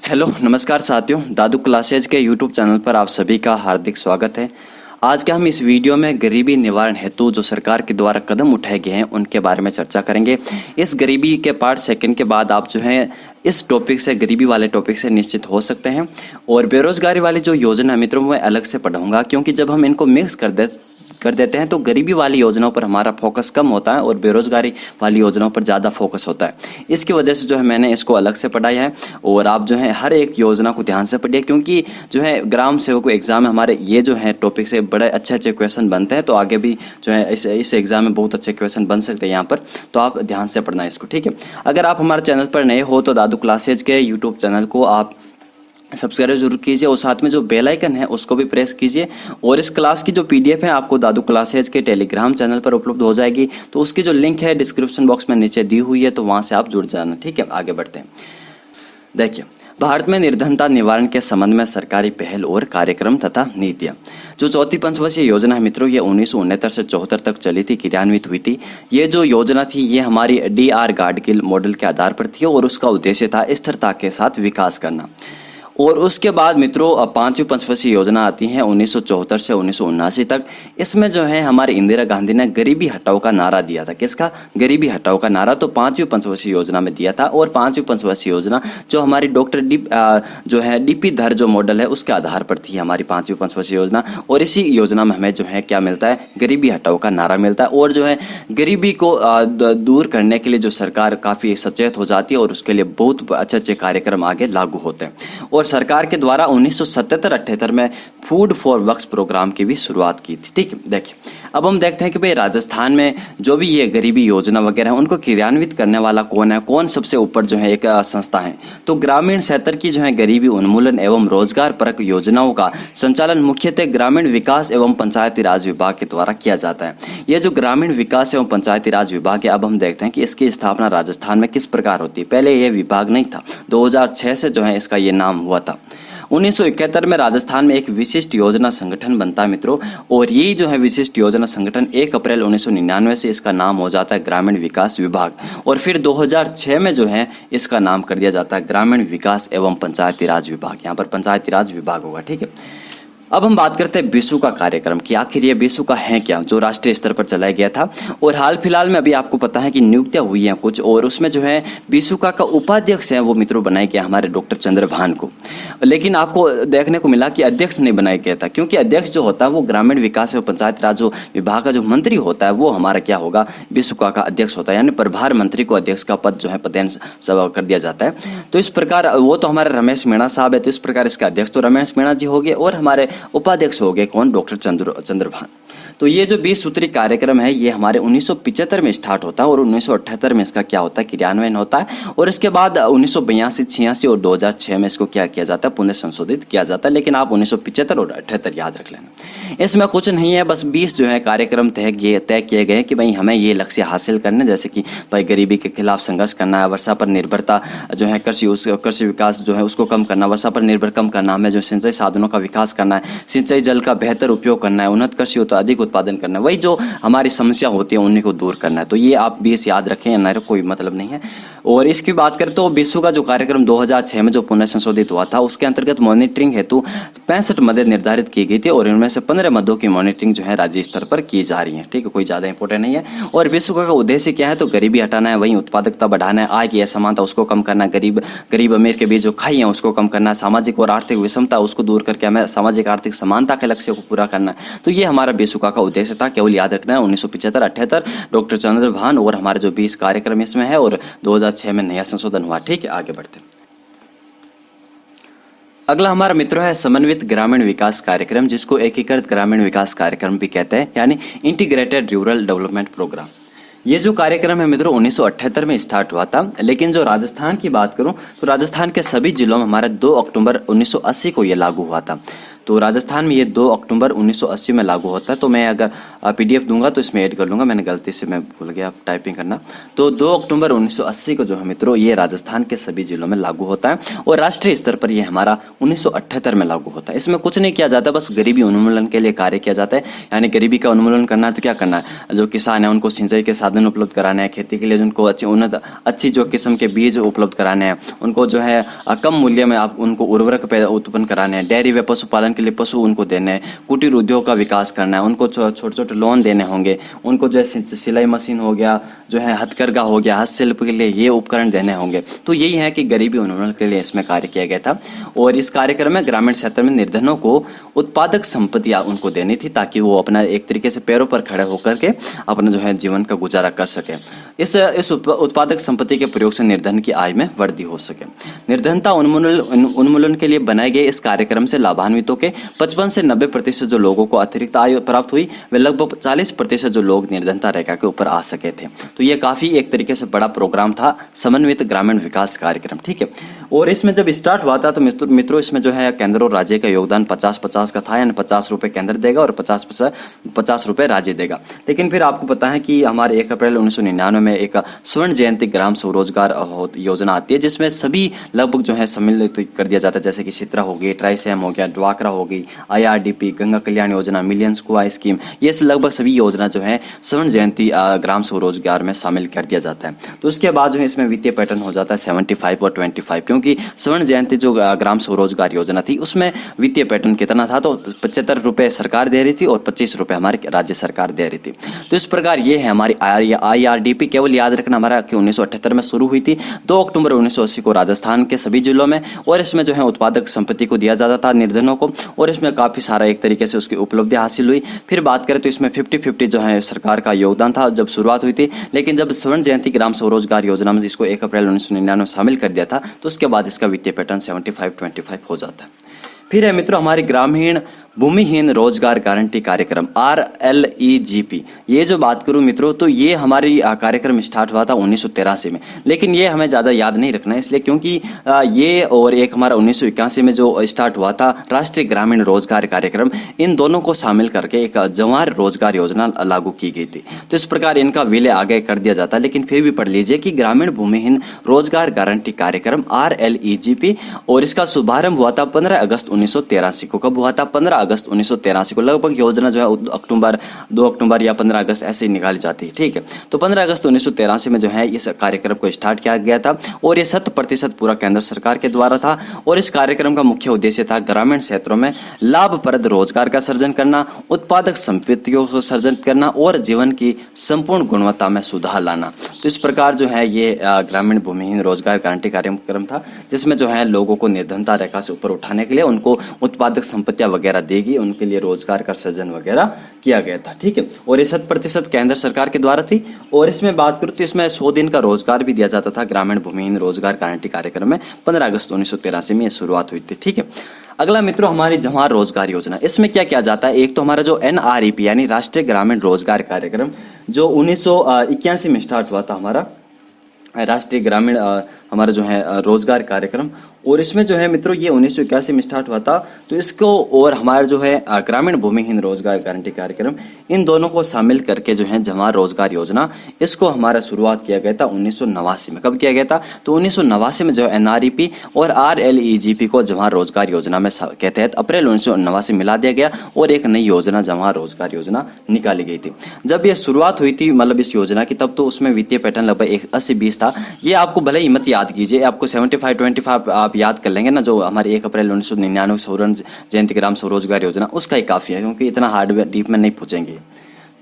Hello नमस्कार साथियों, दादू classes के यूट्यूब चैनल पर आप सभी का हार्दिक स्वागत है। आज के हम इस वीडियो में गरीबी निवारण हेतु जो सरकार के द्वारा कदम उठाए गए हैं उनके बारे में चर्चा करेंगे। इस गरीबी के पार्ट सेकंड के बाद आप जो है इस टॉपिक से, गरीबी वाले टॉपिक से निश्चित हो सकते हैं। और बेरोजगारी वाली जो योजना है मित्रों, मैं अलग से पढ़ाऊंगा, क्योंकि जब हम इनको मिक्स कर देते हैं तो गरीबी वाली योजनाओं पर हमारा फोकस कम होता है और बेरोजगारी वाली योजनाओं पर ज़्यादा फोकस होता है। इसकी वजह से जो है मैंने इसको अलग से पढ़ाया है और आप जो है हर एक योजना को ध्यान से पढ़िए, क्योंकि जो है ग्राम सेवक एग्जाम में हमारे ये जो है टॉपिक से बड़े अच्छे क्वेश्चन बनते हैं। तो आगे भी जो है इस एग्जाम में बहुत अच्छे क्वेश्चन बन सकते हैं यहाँ पर, तो आप ध्यान से पढ़ना इसको, ठीक है। अगर आप हमारे चैनल पर नए हो तो दादू क्लासेज के यूट्यूब चैनल को आप सब्सक्राइब जरूर कीजिए और साथ में जो बेल आइकन है उसको भी प्रेस कीजिए। और इस क्लास की जो पीडीएफ है आपको दादू क्लासेज के टेलीग्राम चैनल पर उपलब्ध हो जाएगी, तो उसकी जो लिंक है डिस्क्रिप्शन बॉक्स में नीचे दी हुई है, तो वहाँ से आप जुड़ जाना, ठीक है। आगे बढ़ते हैं। देखिए, भारत में निर्धनता निवारण के संबंध में सरकारी पहल और कार्यक्रम तथा नीतियाँ। जो चौथी पंचवर्षीय योजना है मित्रों, ये 1969 से 74 तक चली थी, क्रियान्वित हुई थी। ये जो योजना थी ये हमारी DR गाडगिल मॉडल के आधार पर थी और उसका उद्देश्य था स्थिरता के साथ विकास करना। और उसके बाद मित्रों पांचवी पंचवर्षीय योजना आती है 1974 से 1979 तक। इसमें जो है हमारी इंदिरा गांधी ने गरीबी हटाओ का नारा दिया था। किसका? गरीबी हटाओ का नारा तो पांचवी पंचवर्षीय योजना में दिया था। और पांचवी पंचवर्षीय योजना जो हमारी डॉक्टर DP धर जो मॉडल है उसके आधार पर थी हमारी पांचवी पंचवर्षीय योजना। और इसी योजना में हमें जो है क्या मिलता है? गरीबी हटाओ का नारा मिलता है। और जो है गरीबी को दूर करने के लिए जो सरकार काफ़ी सचेत हो जाती है और उसके लिए बहुत अच्छे कार्यक्रम आगे लागू होते हैं। और सरकार के द्वारा 1977-78 में फूड फॉर वर्क्स प्रोग्राम की भी शुरुआत की थी, ठीक है। देखिए, अब हम देखते हैं कि भाई राजस्थान में जो भी ये गरीबी योजना वगैरह है उनको क्रियान्वित करने वाला कौन है, कौन सबसे ऊपर जो है एक संस्था है। तो ग्रामीण क्षेत्र की जो है गरीबी उन्मूलन एवं रोजगार परक योजनाओं का संचालन मुख्यतः ग्रामीण विकास एवं पंचायती राज विभाग के द्वारा किया जाता है। ये जो ग्रामीण विकास एवं पंचायती राज विभाग है, अब हम देखते हैं कि इसकी स्थापना राजस्थान में किस प्रकार होती है। पहले ये विभाग नहीं था, 2006 से जो है इसका ये नाम हुआ था। 1971 में राजस्थान में एक विशिष्ट योजना संगठन बनता है मित्रों, और यही जो है विशिष्ट योजना संगठन 1 अप्रैल 1999 से इसका नाम हो जाता है ग्रामीण विकास विभाग। और फिर 2006 में जो है इसका नाम कर दिया जाता है ग्रामीण विकास एवं पंचायती राज विभाग। यहाँ पर पंचायती राज विभाग होगा, ठीक है। अब हम बात करते हैं बिसुका कार्यक्रम की। आखिर ये बिसुका है क्या, जो राष्ट्रीय स्तर पर चलाया गया था। और हाल फिलहाल में अभी आपको पता है कि नियुक्तियां हुई हैं कुछ, और उसमें जो है बिसुका का उपाध्यक्ष है वो मित्रों बनाया गया हमारे डॉक्टर चंद्रभान को। लेकिन आपको देखने को मिला कि अध्यक्ष नहीं बनाया गया था, क्योंकि अध्यक्ष जो होता है वो ग्रामीण विकास एवं पंचायत राज विभाग का जो मंत्री होता है वो हमारा क्या होगा? बिसुका का अध्यक्ष होता है। यानी प्रभार मंत्री को अध्यक्ष का पद जो है पदेन कर दिया जाता है। तो इस प्रकार वो तो हमारे रमेश मीणा साहब है, तो इस प्रकार इसका अध्यक्ष तो रमेश मीणा जी हो गए और हमारे उपाध्यक्ष हो गए कौन? डॉक्टर चंद्रभान। तो ये जो 20 सूत्री कार्यक्रम है ये हमारे 1975 में स्टार्ट होता है और 1978 में इसका क्या होता है? क्रियान्वयन होता है। और इसके बाद 1982, 86 और 2006 में इसको क्या किया जाता है? पुनः संशोधित किया जाता है। लेकिन आप 1975 और 78 याद रख लेना। इसमें कुछ नहीं है, बस 20 जो है कार्यक्रम तय किए गए कि भाई हमें ये लक्ष्य हासिल करने, जैसे कि भाई गरीबी के खिलाफ संघर्ष करना है, वर्षा पर निर्भरता जो है कृषि विकास जो है उसको कम करना, वर्षा पर निर्भर कम करना, हमें जो सिंचाई साधनों का विकास करना है, सिंचाई जल का बेहतर उपयोग करना है, उन्नत कृषि तो अधिक उत्पादन करना है, वही जो हमारी समस्या होती है उन्हीं को दूर करना है। तो ये आप 20 याद रखें, ना कोई मतलब नहीं है। और इसकी बात करें तो बिसु का जो कार्यक्रम 2006 में जो पुनः संशोधित हुआ था उसके अंतर्गत मॉनिटरिंग हेतु 65 मदें निर्धारित की गई थी और इनमें से 15 मदों की मॉनिटरिंग जो है राज्य स्तर पर की जा रही है, ठीक है। कोई ज्यादा इंपॉर्टेंट नहीं है। और बिसु का उद्देश्य क्या है? तो गरीबी हटाना है, वहीं उत्पादकता बढ़ाना है, आय की असमानता उसको कम करना, गरीब अमीर के बीच जो खाई है उसको कम करना, सामाजिक और आर्थिक विषमता उसको दूर करके हमें सामाजिक आर्थिक समानता के लक्ष्य को पूरा करना है। तो ये हमारा बिसुका का उद्देश्य था। केवल याद रखना है 1975-78 डॉक्टर चंद्रभान और हमारे जो 20 कार्यक्रम इसमें है, और 2006 में नया संशोधन हुआ, ठीक है। आगे बढ़ते हैं। अगला हमारा मित्र है समन्वित ग्रामीण विकास कार्यक्रम, जिसको एकीकृत ग्रामीण विकास कार्यक्रम भी कहते हैं, यानी इंटीग्रेटेड रूरल डेवलपमेंट प्रोग्राम। ये जो कार्यक्रम है मित्रों 1978 में स्टार्ट हुआ था। लेकिन जो राजस्थान की बात करूं तो राजस्थान के सभी जिलों में हमारे 2 अक्टूबर 1980 को ये लागू हुआ था। तो राजस्थान में ये 2 अक्टूबर 1980 में लागू होता है। तो मैं अगर PDF दूंगा तो इसमें ऐड कर लूँगा, मैंने गलती से मैं भूल गया टाइपिंग करना। तो 2 अक्टूबर 1980 को जो है मित्रों ये राजस्थान के सभी जिलों में लागू होता है और राष्ट्रीय स्तर पर ये हमारा 1978 में लागू होता है। इसमें कुछ नहीं किया जाता, बस गरीबी उन्मूलन के लिए कार्य किया जाता है। यानी गरीबी का उन्मूलन करना है तो क्या करना है, जो किसान है उनको सिंचाई के साधन उपलब्ध कराने हैं, खेती के लिए उनको अच्छी जो किस्म के बीज उपलब्ध कराने हैं, उनको जो है कम मूल्य में आप उनको उर्वरक उत्पन्न कराने हैं, डेयरी व पशुपालन के लिए पशु उनको देने हैं, कुटीर उद्योग का विकास करना है, उनको छोटे छोटे लोन देने होंगे, उनको जो है सिलाई मशीन हो गया, जो है हथकरघा हो गया, हस्तशिल्प के लिए ये उपकरण देने होंगे। तो यही है कि गरीबी उन्मूलन के लिए इसमें कार्य किया गया था। और इस कार्यक्रम में ग्रामीण क्षेत्र में निर्धनों को उत्पादक संपत्तियां उनको देनी थी ताकि वो अपना एक तरीके से पैरों पर खड़े होकर के अपना जो है जीवन का गुजारा कर सके। इस उत्पादक संपत्ति के प्रयोग से निर्धन की आय में वृद्धि हो सके। निर्धनता उन्मूलन के लिए बनाए गए इस कार्यक्रम से लाभान्वितों के 55 से 90% जो लोगों को अतिरिक्त आय प्राप्त हुई, वे लगभग 40% जो लोग निर्धनता रेखा के ऊपर आ सके थे। तो ये काफी एक तरीके से बड़ा प्रोग्राम था, समन्वित ग्रामीण विकास कार्यक्रम, ठीक है। और इसमें जब स्टार्ट हुआ था तो मित्रों इसमें जो है केंद्र और राज्य का योगदान 50-50 का था, यानी 50 रुपए केंद्र देगा और 50 रुपए राज्य देगा। लेकिन फिर आपको पता है कि हमारे 1 अप्रैल 1999 में एक स्वर्ण जयंती ग्राम स्वरोजगार योजना आती है, जिसमें सभी लगभग जो है सम्मिलित कर दिया जाता है, जैसे कि चित्रा हो गई, ट्राइसैम हो गया, ड्वाकरा हो गई, IRDP, गंगा कल्याण योजना, मिलियंस कुआं स्कीम, ये लगभग सभी योजना जो है स्वर्ण जयंती ग्राम स्वरोजगार में शामिल कर दिया जाता है। तो उसके बाद जो है इसमें वित्तीय पैटर्न हो जाता है 75 और 25, क्योंकि स्वर्ण जयंती जो ग्राम स्वरोजगार योजना थी उसमें वित्तीय पैटर्न कितना था, तो 75 रुपए सरकार दे रही थी और 25 रुपए हमारी राज्य सरकार दे रही थी। तो इस प्रकार ये है हमारी IRDP। केवल याद रखना हमारा कि 1978 में शुरू हुई थी, 2 अक्टूबर 1980 को राजस्थान के सभी जिलों में, और इसमें जो है उत्पादक संपत्ति को दिया जाता था निर्धनों को, और इसमें काफी सारा एक तरीके से उसकी उपलब्धि हासिल हुई। फिर बात करें तो इसमें 50-50 जो है सरकार का योगदान था जब शुरुआत हुई थी, लेकिन जब स्वर्ण जयंती ग्राम स्वरोजगार योजना में इसको 1 अप्रैल 1999 में शामिल कर दिया था तो उसके बाद इसका वित्तीय पैटर्न 75-25 हो जाता है। फिर है मित्रों हमारी ग्रामीण भूमिहीन रोजगार गारंटी कार्यक्रम RLEGP। ये जो बात करूं मित्रों तो ये हमारी कार्यक्रम स्टार्ट हुआ था 1983 में, लेकिन ये हमें ज़्यादा याद नहीं रखना है इसलिए क्योंकि ये और एक हमारा 1981 में जो स्टार्ट हुआ था राष्ट्रीय ग्रामीण रोजगार कार्यक्रम, इन दोनों को शामिल करके एक जवाहर रोजगार योजना लागू की गई थी। तो इस प्रकार इनका विलय आगे कर दिया जाता है, लेकिन फिर भी पढ़ लीजिए कि ग्रामीण भूमिहीन रोजगार गारंटी कार्यक्रम RLEGP, और इसका शुभारंभ हुआ था 15 अगस्त 1983 को। कब हुआ था? 15 अगस्त 1983 को। लगभग योजना जो है 2 अक्टूबर या 15 अगस्त ऐसे ही निकाली जाती है, ठीक है। तो 15 अगस्त 1983 में जो है इस कार्यक्रम को स्टार्ट किया गया था और ये 100% पूरा केंद्र सरकार के द्वारा था। और इस कार्यक्रम का मुख्य उद्देश्य था ग्रामीण क्षेत्रों में लाभप्रद रोजगार का सृजन करना, उत्पादक संपत्तियों को सृजन करना और जीवन की संपूर्ण गुणवत्ता में सुधार लाना। तो इस प्रकार जो है ये ग्रामीण भूमिहीन रोजगार गारंटी कार्यक्रम था, जिसमें जो है लोगों को निर्धनता रेखा से ऊपर उठाने के लिए उनको उत्पादक संपत्तियां वगैरह देगी, उनके लिए रोजगार का सृजन वगैरह किया गया था, ठीक है। और ये 100% केंद्र सरकार के द्वारा थी। और इसमें बात करूँ तो इसमें 100 दिन का रोजगार भी दिया जाता था ग्रामीण भूमिहीन रोजगार गारंटी कार्यक्रम में। 15 अगस्त 1983 में ये शुरुआत हुई थी, ठीक है। अगला मित्रों हमारी जवाहर रोजगार योजना, इसमें क्या किया जाता है? एक तो हमारा जो NREP यानी राष्ट्रीय ग्रामीण रोजगार कार्यक्रम जो 1981 में स्टार्ट हुआ था, हमारा राष्ट्रीय ग्रामीण हमारा जो है रोजगार कार्यक्रम, और इसमें जो है मित्रों ये 1981 में स्टार्ट हुआ था। तो इसको और हमारा जो है ग्रामीण भूमिहीन रोजगार गारंटी कार्यक्रम, इन दोनों को शामिल करके जो है जवाहर रोजगार योजना, इसको हमारा शुरुआत किया गया था 1989 में। कब किया गया था? तो 1989 में जो है NREP और RLEGP को जवाहर रोजगार योजना में के तहत अप्रैल 1989 मिला दिया गया और एक नई योजना जवाहर रोजगार योजना निकाली गई थी। जब यह शुरुआत हुई थी मतलब इस योजना की, तब तो उसमें वित्तीय पैटर्न लगभग 80-20 था। ये आपको भले ही मत याद कीजिए, आपको 75-25 आप याद कर लेंगे ना, जो हमारे 1 अप्रैल 1999 स्वर्ण जयंती ग्राम स्वरोजगार योजना, उसका ही काफी है, क्योंकि इतना हार्डवेयर डीप में नहीं पूछेंगे।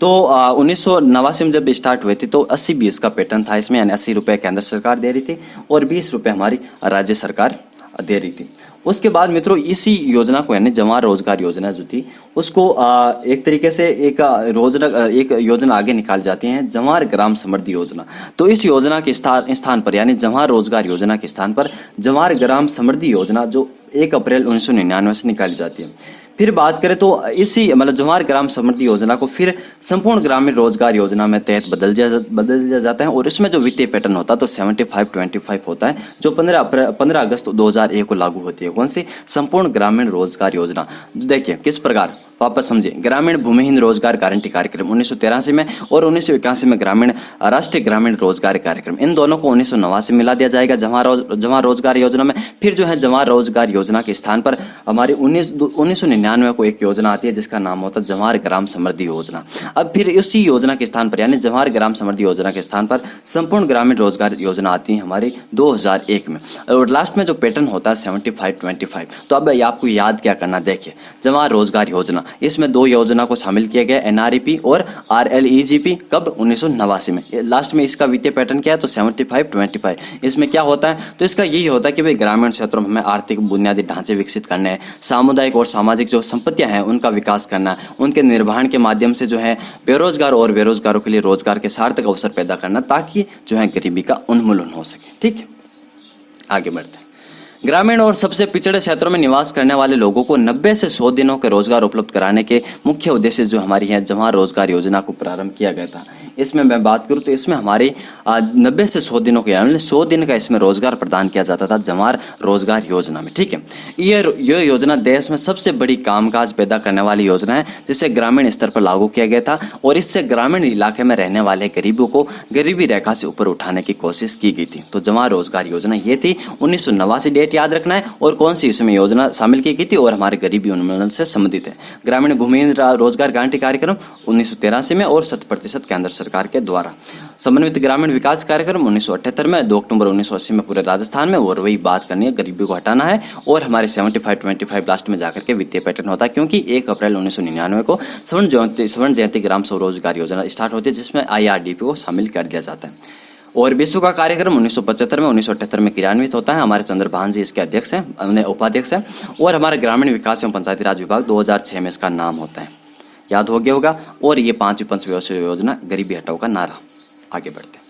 तो 1989 में जब स्टार्ट हुए थे तो 80-20 का पैटर्न था इसमें, यानी 80 रुपए केंद्र सरकार दे रही थी और 20 रुपए हमारी राज्य सरकार दे रही थी। उसके बाद मित्रों इसी योजना को यानी जवाहर रोजगार योजना जो थी उसको एक तरीके से एक योजना आगे निकाल जाती है, जवाहर ग्राम समृद्धि योजना। तो इस योजना के स्थान पर यानी जवाहर रोजगार योजना के स्थान पर जवाहर ग्राम समृद्धि योजना जो 1 अप्रैल 1999 से निकाली जाती है। फिर बात करें तो इसी मतलब जवाहर ग्राम समृद्धि योजना को फिर संपूर्ण ग्रामीण रोजगार योजना में तहत बदल दिया जाता है, और इसमें जो वित्तीय पैटर्न होता है तो 75-25 होता है, जो 15 अगस्त 2001 को लागू होती है। कौन सी? संपूर्ण ग्रामीण रोजगार योजना। देखिए किस प्रकार, वापस समझिए। ग्रामीण भूमिहीन रोजगार गारंटी कार्यक्रम 1983 में और 1981 में ग्रामीण राष्ट्रीय ग्रामीण रोजगार कार्यक्रम, इन दोनों को 1989 में मिला दिया जाएगा जवाहर रोजगार योजना में। फिर जो है जवाहर रोजगार योजना के स्थान पर हमारी 1999 को एक योजना आती है जिसका नाम होता है जवाहर ग्राम समृद्धि योजना। अब फिर इसी योजना के स्थान पर यानी जवाहर ग्राम समृद्धि योजना के स्थान पर संपूर्ण ग्रामीण रोजगार योजना आती है हमारी 2001 में, और लास्ट में जो पैटर्न होता है 75-25। तो अब आपको याद क्या करना, देखिए जवाहर रोजगार योजना, इसमें दो योजना को शामिल किया गया, NREP और RLEGP। कब? 1989 में। लास्ट में इसका वित्तीय पैटर्न क्या है तो 75-25। इसमें क्या होता है तो इसका यही होता है कि भाई ग्रामीण क्षेत्रों में हमें आर्थिक बुनियादी ढांचे विकसित करने हैं, सामुदायिक और सामाजिक जो संपत्तियां हैं उनका विकास करना है, उनके निर्वहन के माध्यम से जो है बेरोजगार और बेरोजगारों के लिए रोजगार के सार्थक अवसर पैदा करना, ताकि जो है गरीबी का उन्मूलन हो सके। ठीक है, आगे बढ़ते हैं। ग्रामीण और सबसे पिछड़े क्षेत्रों में निवास करने वाले लोगों को 90 से 100 दिनों के रोजगार उपलब्ध कराने के मुख्य उद्देश्य जो हमारी है जवाहर रोजगार योजना को प्रारंभ किया गया था। इसमें मैं बात करूं तो इसमें हमारी 90 से 100 दिनों के यानी 100 दिन का इसमें रोजगार प्रदान किया जाता था जवाहर रोजगार योजना में। ठीक है, ये योजना देश में सबसे बड़ी कामकाज पैदा करने वाली योजना है जिसे ग्रामीण स्तर पर लागू किया गया था, और इससे ग्रामीण इलाके में रहने वाले गरीबों को गरीबी रेखा से ऊपर उठाने की कोशिश की गई थी। तो जवाहर रोजगार योजना ये थी, 1989 डेट याद रखना है, और कौन सी इसमें योजना शामिल की गई थी और हमारे गरीबी उन्मूलन से संबंधित है। ग्रामीण भूमिहीन रोजगार गारंटी कार्यक्रम 1983 में और 100% केंद्र सरकार के द्वारा। समन्वित ग्रामीण विकास कार्यक्रम 1978 में, 2 अक्टूबर 1980 में पूरे राजस्थान में, और वही बात करनी है गरीबी को हटाना है, और हमारे 75-25 लास्ट में जाकर के वित्तीय पैटर्न होता है, क्योंकि 1 अप्रैल 1999 को स्वर्ण जयंती ग्राम स्वरोजगार योजना स्टार्ट होती है जिसमें IRDP को शामिल कर दिया जाता है। और विश्व का कार्यक्रम 1975 में 1978 में क्रियान्वित होता है। हमारे चंद्रभान जी इसके अध्यक्ष हैं, उपाध्यक्ष हैं, और हमारे ग्रामीण विकास एवं पंचायती राज विभाग 2006 में इसका नाम होता है, याद हो गया होगा। और ये 5वीं पंचवर्षीय योजना गरीबी हटाओ का नारा। आगे बढ़ते हैं।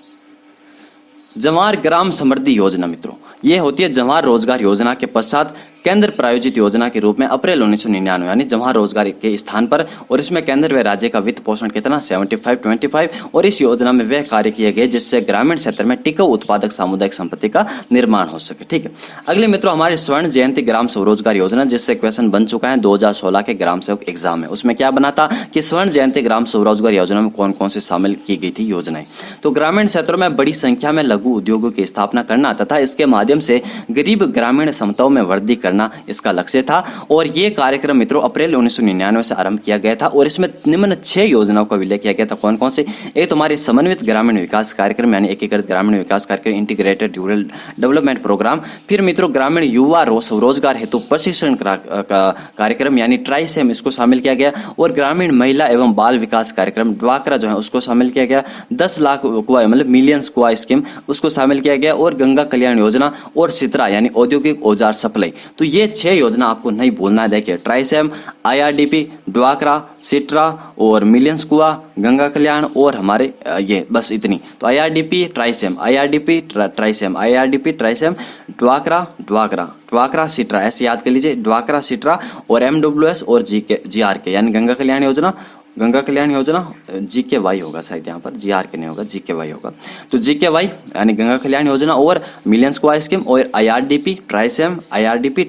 जवाहर ग्राम समृद्धि योजना मित्रों, ये होती है जवाहर रोजगार योजना के पश्चात केंद्र प्रायोजित योजना के रूप में अप्रैल 1999 यानी जवाहर रोजगार के स्थान पर, और इसमें केंद्र व राज्य का वित्त पोषण कितना 75-25, और इस योजना में वह कार्य किए गए जिससे ग्रामीण क्षेत्र में टिकाऊ उत्पादक सामुदायिक संपत्ति का निर्माण हो सके। ठीक है, अगले मित्रों हमारी स्वर्ण जयंती ग्राम स्वरोजगार योजना, जिससे क्वेश्चन बन चुका है 2016 के ग्राम सेवक एग्जाम में। उसमें क्या बना था कि स्वर्ण जयंती ग्राम स्वरोजगार योजना में कौन कौन सी शामिल की गई थी योजनाएं। तो ग्रामीण क्षेत्रों में बड़ी संख्या में लघु उद्योगों की स्थापना करना तथा इसके माध्यम से गरीब ग्रामीण समताओं में वृद्धि करना इसका लक्ष्य था, और ये कार्यक्रम मित्रों अप्रैल 1999 से आरंभ किया गया था, और इसमें निम्न 6 योजनाओं का विलय किया गया था। कौन कौन से? एक तो हमारी समन्वित ग्रामीण विकास कार्यक्रम यानी एकीकृत ग्रामीण विकास कार्यक्रम, इंटीग्रेटेड रूरल डेवलपमेंट प्रोग्राम। फिर मित्रों ग्रामीण युवा रोजगार हेतु प्रशिक्षण कार्यक्रम यानी ट्राइसेम, इसको शामिल किया गया, और ग्रामीण महिला एवं बाल विकास कार्यक्रम ड्वाकरा जो है उसको शामिल किया गया। 10 लाख कुआ मतलब मिलियंस कुआ स्कीम उसको शामिल किया गया, और गंगा कल्याण योजना और सित्रा यानी औद्योगिक औजार सप्लाई। तो ये 6 योजना आपको नहीं भूलना है। देखिए ट्राइसेम, IRDP, ड्वाकरा, सिट्रा और मिलियंस कुआ, गंगा कल्याण और हमारे ये बस इतनी। तो IRDP ट्राइसेम, IRDP ट्राइसेम, IRDP ट्राइसेम, ड्वाकरा सिट्रा, ऐसे याद कर लीजिए, ड्वाकरा सिट्रा और MWS और GRK यानी गंगा कल्याण योजना GKY होगा शायद, यहाँ पर GRK नहीं होगा, GKY होगा। तो GKY यानी गंगा कल्याण योजना और मिलियंस कुआ स्कीम, और IRDP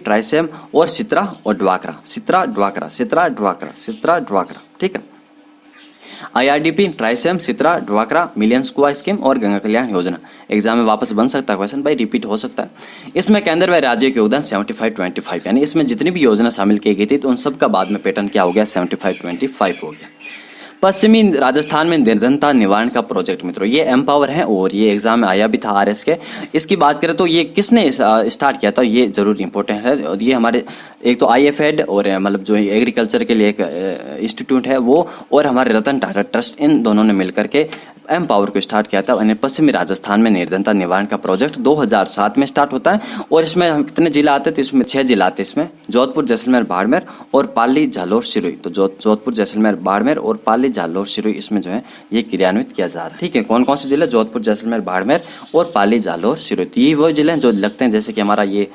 ट्राइसेम और सित्रा और ड्वाकरा। ठीक है, IRDP ट्राइसेम, सित्रा, ड्वाकरा, मिलियंस कुआ स्कीम और गंगा कल्याण योजना। एग्जाम में वापस बन सकता है क्वेश्चन भाई, रिपीट हो सकता है। इसमें केंद्र व राज्य के योगदान 75-25 यानी इसमें जितनी भी योजना शामिल की गई थी तो उन सब का बाद में पैटर्न क्या हो गया 75-25 हो गया। पश्चिमी राजस्थान में निर्धनता निवारण का प्रोजेक्ट मित्रों, ये एम्पावर है और ये एग्जाम में आया भी था RS के। इसकी बात करें तो ये किसने स्टार्ट किया था, ये जरूर इंपॉर्टेंट है। और ये हमारे एक तो IFED और मतलब जो एग्रीकल्चर के लिए एक इंस्टीट्यूट है वो, और हमारे रतन टाटा ट्रस्ट, इन दोनों ने मिलकर के एम्पावर को स्टार्ट किया था। यानी पश्चिमी राजस्थान में निर्धनता निवारण का प्रोजेक्ट 2007 में स्टार्ट होता है, और इसमें हम कितने जिला आते हैं तो इसमें 6 जिला आते हैं इसमें, जोधपुर, जैसलमेर, बाड़मेर और पाली, झालोर, सिरोही। तो जोधपुर, जैसलमेर, बाड़मेर और पाली, झालोर, सिरोही इसमें जो है ये क्रियान्वित किया जा रहा है। ठीक है, कौन कौन से जिले? जोधपुर, जैसलमेर, बाड़मेर और पाली, झालोर, सिरोही। ये वो जिले हैं जो लगते हैं जैसे कि हमारा ये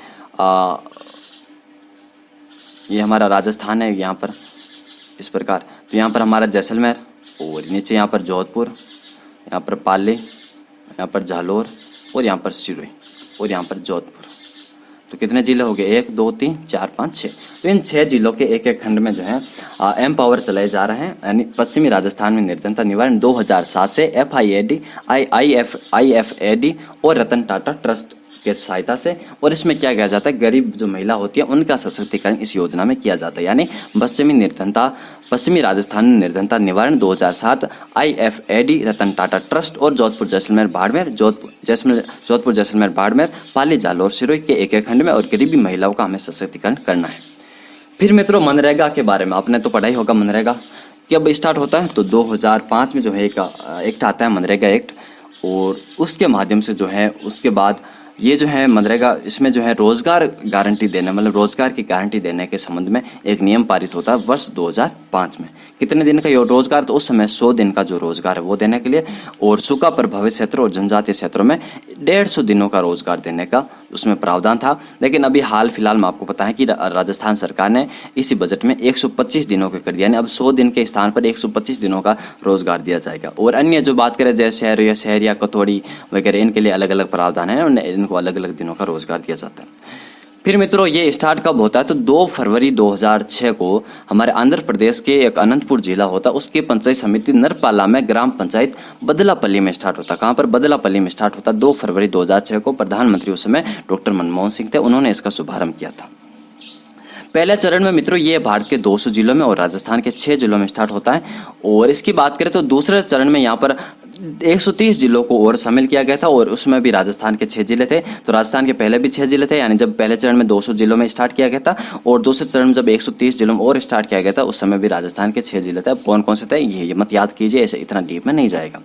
ये हमारा राजस्थान है यहाँ पर इस प्रकार। तो यहाँ पर हमारा जैसलमेर और नीचे यहाँ पर जोधपुर, यहाँ पर पाली, यहाँ पर जालौर और यहाँ पर सिरोही और यहाँ पर जोधपुर। तो कितने जिले हो गए? 1 2 3 4 5 6। तो इन 6 जिलों के एक खंड में जो है एम पावर चलाए जा रहे हैं। यानी पश्चिमी राजस्थान में निर्धनता निवारण 2007 से FIAD, IFAD और रतन टाटा ट्रस्ट के सहायता से। और इसमें क्या किया जाता है, गरीब जो महिला होती है उनका सशक्तिकरण इस योजना में किया जाता है। यानी पश्चिमी राजस्थान में निर्धनता निवारण 2007, IFAD, रतन टाटा ट्रस्ट और जोधपुर जैसलमेर बाड़मेर, पाली, जालौर, सिरोही के एक खंड में और गरीबी महिलाओं का हमें सशक्तिकरण करना है। फिर मित्रों मनरेगा के बारे में आपने तो पढ़ा ही होगा। मनरेगा कब स्टार्ट होता है? तो 2005 में जो है एक एक्ट आता है मनरेगा एक्ट, और उसके माध्यम से जो है उसके बाद ये जो है मनरेगा, इसमें जो है रोजगार गारंटी देने, मतलब रोजगार की गारंटी देने के संबंध में एक नियम पारित होता है वर्ष 2005 में। कितने दिन का ये रोजगार? तो उस समय 100 दिन का जो रोजगार है वो देने के लिए, और सूखा प्रभावित क्षेत्र और जनजातीय क्षेत्रों में 150 दिनों का रोजगार देने का उसमें प्रावधान था। लेकिन अभी हाल फिलहाल में आपको पता है कि राजस्थान सरकार ने इसी बजट में 125 दिनों के कर दिया, यानी अब 100 दिन के स्थान पर 125 दिनों का रोजगार दिया जाएगा। और अन्य जो बात करें जैसे शहर या कथौड़ी वगैरह, इनके लिए अलग अलग प्रावधान है, इनको अलग अलग दिनों का रोजगार दिया जाता है। फिर मित्रों ये स्टार्ट कब होता है? तो 2 फरवरी 2006 को हमारे आंध्र प्रदेश के एक अनंतपुर जिला होता है, उसके पंचायत समिति नरपाला में ग्राम पंचायत बदलापल्ली में स्टार्ट होता है। कहाँ पर? बदलापल्ली में स्टार्ट होता है। 2 फरवरी 2006 को प्रधानमंत्री उस समय डॉक्टर मनमोहन सिंह थे, उन्होंने इसका शुभारंभ किया था। पहले चरण में मित्रों ये भारत के 200 जिलों में और राजस्थान के 6 जिलों में स्टार्ट होता है। और इसकी बात करें तो दूसरे चरण में यहाँ पर 130 जिलों को और शामिल किया गया था, और उसमें भी राजस्थान के 6 जिले थे। तो राजस्थान के पहले भी 6 जिले थे, यानी जब पहले चरण में 200 जिलों में स्टार्ट किया गया था, और दूसरे चरण में जब 130 जिलों में और स्टार्ट किया गया था, उस समय भी राजस्थान के 6 जिले थे। अब कौन कौन से थे ये मत याद कीजिए, ऐसे इतना डीप में नहीं जाएगा।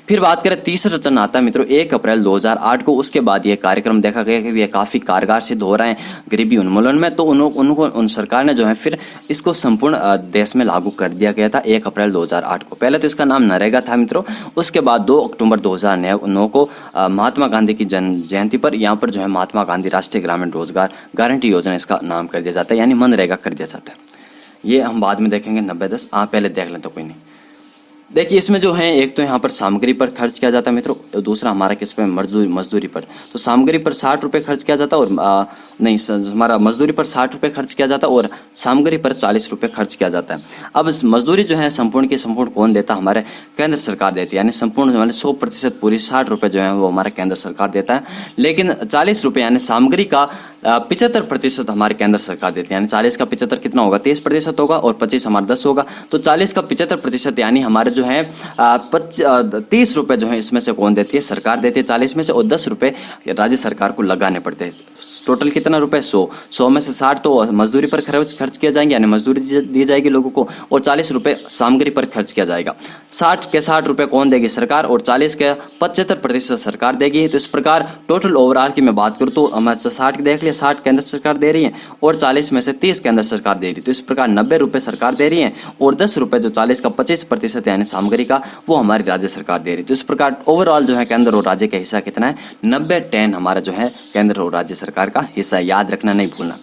फिर बात करें तीसरा चरण आता है मित्रों 1 अप्रैल 2008 को। उसके बाद ये कार्यक्रम देखा गया कि ये काफ़ी कारगर सिद्ध हो रहे हैं गरीबी उन्मूलन में, तो उन सरकार ने जो है फिर इसको संपूर्ण देश में लागू कर दिया गया था 1 अप्रैल 2008 को। पहले तो इसका नाम नरेगा था मित्रों, उसके बाद 2 अक्टूबर 2009 को महात्मा गांधी की जयंती पर यहाँ पर जो है महात्मा गांधी राष्ट्रीय ग्रामीण रोजगार गारंटी योजना इसका नाम कर दिया जाता है, यानी मनरेगा कर दिया जाता है। ये हम बाद में देखेंगे 90-10, पहले देख लें तो कोई नहीं। देखिए इसमें जो है एक तो यहाँ पर सामग्री पर खर्च किया जाता है मित्रों, दूसरा हमारा किस पे मजदूरी पर। तो सामग्री पर 60 रुपये खर्च किया जाता है, और हमारा मजदूरी पर 60 रुपये खर्च किया जाता है, और सामग्री पर 40 रुपये खर्च किया जाता है। अब मजदूरी जो है संपूर्ण की संपूर्ण कौन देता? हमारे केंद्र सरकार देती है, यानी संपूर्ण मतलब 100% पूरी 60 रुपये जो है वो हमारा केंद्र सरकार देता है। लेकिन 40 रुपये यानी सामग्री का 75% हमारे केंद्र सरकार देती है, यानी 40 का 75 कितना होगा? 30% होगा, और 25 हमारा 10 होगा। तो 40 का 75% यानी हमारे जो है 30 रुपये जो है इसमें से कौन देती है? सरकार देती है 40 में से, और 10 रुपये राज्य सरकार को लगाने पड़ते हैं। टोटल कितना रुपए? 100 में से 60 तो मजदूरी पर खर्च किया जाएंगे, यानी मजदूरी दी जाएगी लोगों को, और 40 रुपये सामग्री पर खर्च किया जाएगा। 60 के 60 रुपये कौन देगी? सरकार, और 40 के 75% सरकार देगी। तो इस प्रकार टोटल ओवरऑल की मैं बात करूँ तो हमारे 60 देख लिया, 60 केंद्र सरकार दे रही है, और 40 में से 30 केंद्र सरकार दे रही है। तो इस प्रकार 90 रुपये सरकार दे रही है, और 10 रुपये जो 40 का 25% यानी सामग्री का वो हमारी राज्य सरकार दे रही है। तो इस प्रकार ओवरऑल जो है केंद्र और राज्य का हिस्सा कितना है? 90-10 हमारा जो है केंद्र और राज्य सरकार का हिस्सा, याद रखना नहीं भूलना।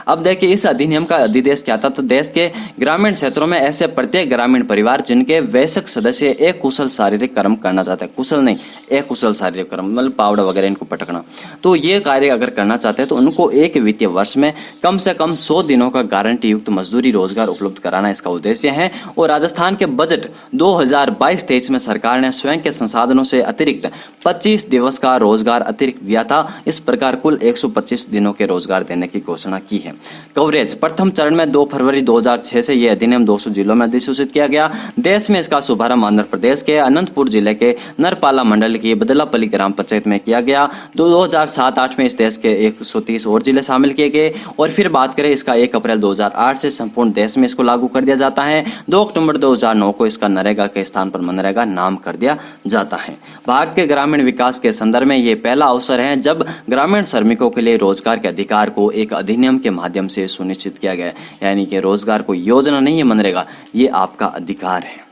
अब देखिए इस अधिनियम का अधिदेश क्या था? तो देश के ग्रामीण क्षेत्रों में ऐसे प्रत्येक ग्रामीण परिवार जिनके वयस्क सदस्य एक कुशल शारीरिक कर्म करना चाहते हैं, कुशल नहीं एक कुशल शारीरिक कर्म मतलब पावड़ा वगैरह इनको पटकना, तो ये कार्य अगर करना चाहते हैं तो उनको एक वित्तीय वर्ष में कम से कम 100 दिनों का गारंटी युक्त मजदूरी रोजगार उपलब्ध कराना इसका उद्देश्य है। और राजस्थान के बजट 2022-23 में सरकार ने स्वयं के संसाधनों से अतिरिक्त 25 दिवस का रोजगार अतिरिक्त दिया था। इस प्रकार कुल 125 दिनों के रोजगार देने की घोषणा की है। कवरेज प्रथम चरण में 2 फरवरी 2006 से यह अधिनियम 200 जिलों में अधिसूचित किया गया। देश में इसका शुभारंभ आंध्र प्रदेश के अनंतपुर जिले के नरपाला मंडल की बदलापल्ली ग्राम पंचायत में किया गया। 2007-08 में इस देश के 130 और जिले शामिल किए गए। और फिर बात करें इसका 1 अप्रैल 2008 से संपूर्ण देश में इसको लागू कर दिया जाता है। 2 अक्टूबर 2009 को इसका नरेगा के स्थान पर मनरेगा नाम कर दिया जाता है। भारत के ग्रामीण विकास के संदर्भ में यह पहला अवसर है जब ग्रामीण श्रमिकों के लिए रोजगार के अधिकार को एक अधिनियम के माध्यम से सुनिश्चित किया गया है। यानी कि रोजगार को योजना नहीं है मनरेगा, ये आपका अधिकार है।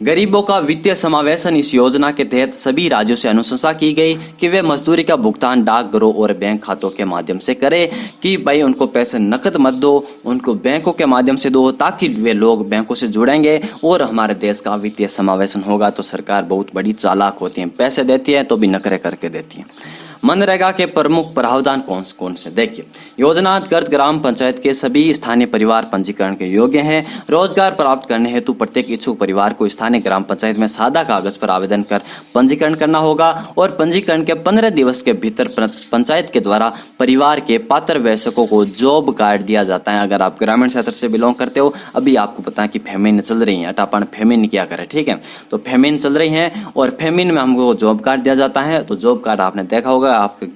गरीबों का वित्तीय समावेशन इस योजना के तहत सभी राज्यों से अनुशंसा की गई कि वे मजदूरी का भुगतान डाकघरों और बैंक खातों के माध्यम से करें, कि भाई उनको पैसे नकद मत दो, उनको बैंकों के माध्यम से दो, ताकि वे लोग बैंकों से जुड़ेंगे और हमारे देश का वित्तीय समावेशन होगा। तो सरकार बहुत बड़ी चालाक होती है, पैसे देती है तो भी नखरे करके देती है। मनरेगा के प्रमुख प्रावधान कौन से देखिए। योजनागत ग्राम पंचायत के सभी स्थानीय परिवार पंजीकरण के योग्य हैं। रोजगार प्राप्त करने हेतु प्रत्येक इच्छुक परिवार को स्थानीय ग्राम पंचायत में सादा कागज पर आवेदन कर पंजीकरण करना होगा और पंजीकरण के 15 दिवस के भीतर पंचायत के द्वारा परिवार के पात्र वयस्कों को जॉब कार्ड दिया जाता है। अगर आप ग्रामीण क्षेत्र से बिलोंग करते हो, अभी आपको पता है कि फेमिन चल रही है, अटापन फेमिन क्या करे, ठीक है, तो फेमिन चल रही है और फेमिन में हमको जॉब कार्ड दिया जाता है। तो जॉब कार्ड आपने देखा होगा, आपके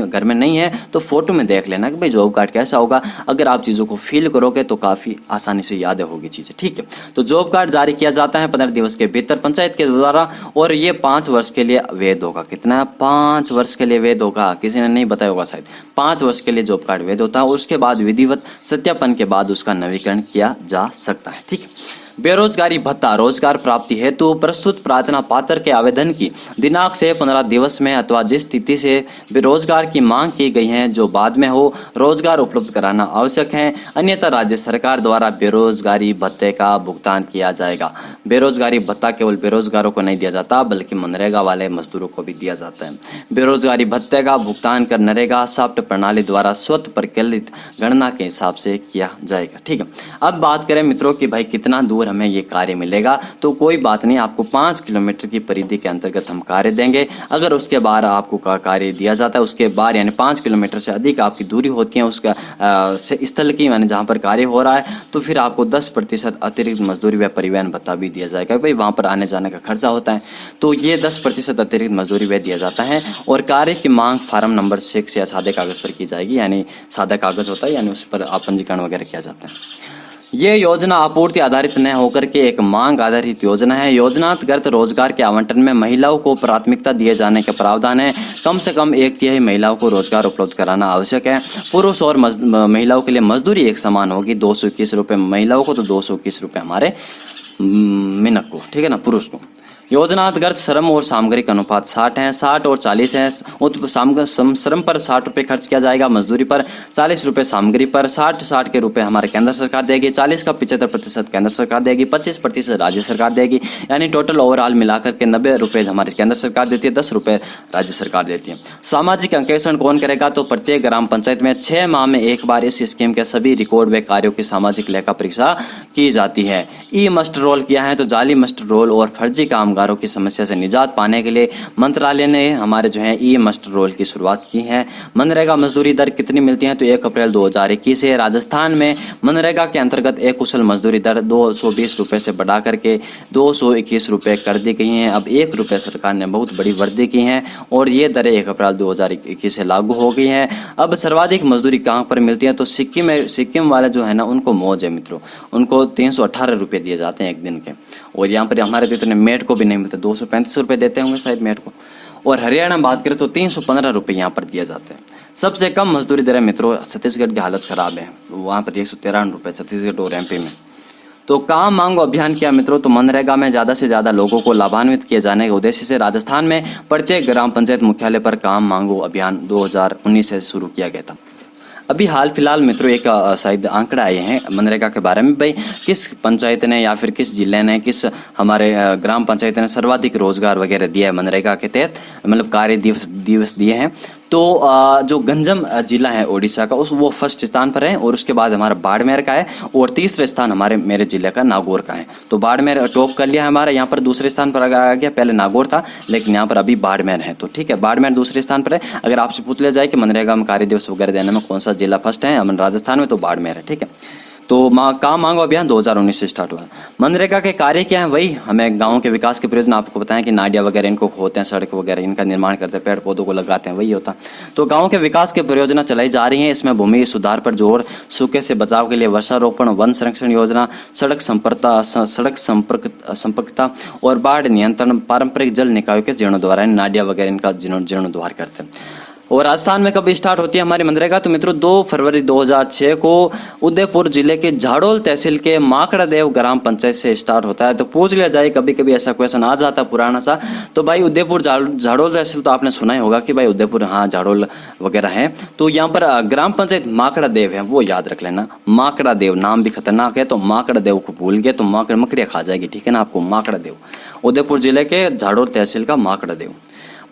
घर में नहीं है तो फोटो में देख लेना कि भाई जॉब कार्ड कैसा होगा। अगर आप चीज़ों को फील करोगे तो काफ़ी आसानी से याद होगी चीज़ें, ठीक है। तो जॉब कार्ड जारी किया जाता है 15 दिवस के भीतर पंचायत के द्वारा और ये 5 वर्ष के लिए वैध होगा। कितना? 5 वर्ष के लिए वैध होगा। किसी ने नहीं बताया होगा शायद, 5 वर्ष के लिए जॉब कार्ड वैध होता है और उसके बाद विधिवत सत्यापन के बाद उसका नवीकरण किया जा सकता है, ठीक है। बेरोजगारी भत्ता रोजगार प्राप्ति हेतु प्रस्तुत प्रार्थना पात्र के आवेदन की दिनांक से 15 दिवस में अथवा जिस तिथि से बेरोजगार की मांग की गई है जो बाद में हो, रोजगार उपलब्ध कराना आवश्यक है, अन्यथा राज्य सरकार द्वारा बेरोजगारी भत्ते का भुगतान किया जाएगा। बेरोजगारी भत्ता केवल बेरोजगारों को नहीं दिया जाता बल्कि मनरेगा वाले मजदूरों को भी दिया जाता है। बेरोजगारी भत्ते का भुगतान कर नरेगा सॉफ्ट प्रणाली द्वारा स्वतः परिकलित गणना के हिसाब से किया जाएगा, ठीक है। अब बात करें मित्रों कि भाई कितना दूर हमें ये कार्य मिलेगा, तो कोई बात नहीं, आपको 5 किलोमीटर की परिधि के अंतर्गत हम कार्य देंगे। अगर उसके बाद आपको कार्य दिया जाता है, उसके बाद यानी 5 किलोमीटर से अधिक आपकी दूरी होती है उसका स्थल की, यानी जहाँ पर कार्य हो रहा है, तो फिर आपको 10% अतिरिक्त मजदूरी व परिवहन भत्ता भी दिया जाएगा। भाई वहाँ पर आने जाने का खर्चा होता है, तो ये 10% अतिरिक्त मजदूरी वह दिया जाता है। और कार्य की मांग फार्म नंबर 6 या सादे कागज पर की जाएगी, यानी सादा कागज होता है, यानी उस पर आप पंजीकरण वगैरह किया जाता है। ये योजना आपूर्ति आधारित न होकर के एक मांग आधारित योजना है। योजनागत रोजगार के आवंटन में महिलाओं को प्राथमिकता दिए जाने के प्रावधान है। कम से कम 1/3 महिलाओं को रोजगार उपलब्ध कराना आवश्यक है। पुरुष और महिलाओं के लिए मजदूरी एक समान होगी, 221 रुपये महिलाओं को तो 221 रुपये हमारे मिनक को, ठीक है ना, पुरुष को। योजनागत श्रम और सामग्रिक अनुपात 60 है, 60 और 40 है। श्रम पर 60 रुपये खर्च किया जाएगा, मजदूरी पर 40 रुपये, सामग्री पर 60 के रुपये हमारे केंद्र सरकार देगी, 40 का 75% केंद्र सरकार देगी, 25% राज्य सरकार देगी, यानी टोटल ओवरऑल मिलाकर के 90 रुपये हमारी केंद्र सरकार देती है, 10 रुपये राज्य सरकार देती है। सामाजिक अंकेक्षण कौन करेगा? तो प्रत्येक ग्राम पंचायत में 6 माह में एक बार इस स्कीम के सभी रिकॉर्ड व कार्यों की सामाजिक लेखा परीक्षा की जाती है। ई मस्ट रोल किया है, तो जाली मस्ट रोल और फर्जी कामगारों की समस्या से निजात पाने के लिए मंत्रालय ने हमारे जो है ई मस्ट रोल की शुरुआत की है। मनरेगा मजदूरी दर कितनी मिलती है? तो 1 अप्रैल 2021 से राजस्थान में मनरेगा के अंतर्गत एक कुशल मजदूरी दर 220 रुपये से बढ़ा करके 221 रुपये कर दी गई हैं। अब 1 रुपये सरकार ने बहुत बड़ी वृद्धि की है और ये दरें 1 अप्रैल 2021 से लागू हो गई हैं। अब सर्वाधिक मजदूरी कहाँ पर मिलती है? तो सिक्किम वाले जो है ना, उनको मौज है मित्रों, उनको 318 रुपये दिए जाते हैं एक दिन के। और यहाँ पर हमारे तो इतने मेट को भी नहीं मिलते, 235 रुपये देते होंगे शायद मेट को। और हरियाणा में बात करें तो 315 रुपये यहाँ पर दिए जाते हैं। सबसे कम मजदूरी दर मित्रों छत्तीसगढ़ की हालत खराब है, वहाँ पर 113 रुपये छत्तीसगढ़ और एमपी में। तो काम मांगो अभियान क्या मित्रों? तो मनरेगा में ज़्यादा से ज़्यादा लोगों को लाभान्वित किए जाने के उद्देश्य से राजस्थान में प्रत्येक ग्राम पंचायत मुख्यालय पर काम मांगो अभियान 2019 से शुरू किया गया था। अभी हाल फिलहाल मित्रों एक शायद आंकड़ा आए हैं मनरेगा के बारे में, भाई किस पंचायत ने या फिर किस जिले ने, किस हमारे ग्राम पंचायत ने सर्वाधिक रोजगार वगैरह दिया है मनरेगा के तहत, मतलब कार्य दिवस दिए हैं। तो जो गंजम जिला है ओडिशा का, वो फर्स्ट स्थान पर है और उसके बाद हमारा बाड़मेर का है और तीसरे स्थान मेरे जिले का नागौर का है। तो बाड़मेर टॉप कर लिया हमारा, यहाँ पर दूसरे स्थान पर आ गया, पहले नागौर था लेकिन यहाँ पर अभी बाड़मेर है। तो ठीक है, बाड़मेर दूसरे स्थान पर है। अगर आपसे पूछ लिया जाए कि मनरेगा में कार्य दिवस वगैरह देने में कौन सा जिला फर्स्ट है राजस्थान में, तो बाड़मेर है, ठीक है। तो काम मांगो अभियान 2019 से स्टार्ट हुआ। मनरेगा के कार्य क्या है? वही हमें गांव के विकास के प्रयोजन आपको बताएं कि नाडिया वगैरह इनको खोदते हैं, सड़क वगैरह इनका निर्माण करते हैं, पेड़ पौधों को लगाते हैं, वही होता। तो गांव के विकास के परियोजना चलाई जा रही हैं। इसमें भूमि सुधार पर जोर, सूखे से बचाव के लिए वर्षारोपण, वन संरक्षण योजना, सड़क संपर्कता और बाढ़ नियंत्रण, पारंपरिक जल निकायों के जीर्णोद्वार, नाडिया वगैरह इनका जीर्णोद्वार करते हैं। और राजस्थान में कब स्टार्ट होती है हमारी मनरेगा? तो मित्रों 2 फरवरी 2006 को उदयपुर जिले के झाड़ोल तहसील के माकड़ा देव ग्राम पंचायत से स्टार्ट होता है। तो पूछ लिया जाए, कभी कभी ऐसा क्वेश्चन आ जाता पुराना सा, तो भाई उदयपुर झाड़ोल तहसील तो आपने सुना ही होगा कि भाई उदयपुर, हाँ झाड़ोल वगैरह है। तो यहाँ पर ग्राम पंचायत माकड़ा देव है, वो याद रख लेना। माकड़ा देव नाम भी खतरनाक है, तो माकड़ा देव को भूल गए तो मकड़िया खा जाएगी, ठीक है ना आपको। माकड़ा देव उदयपुर जिले के झाड़ोल तहसील का माकड़ा देव।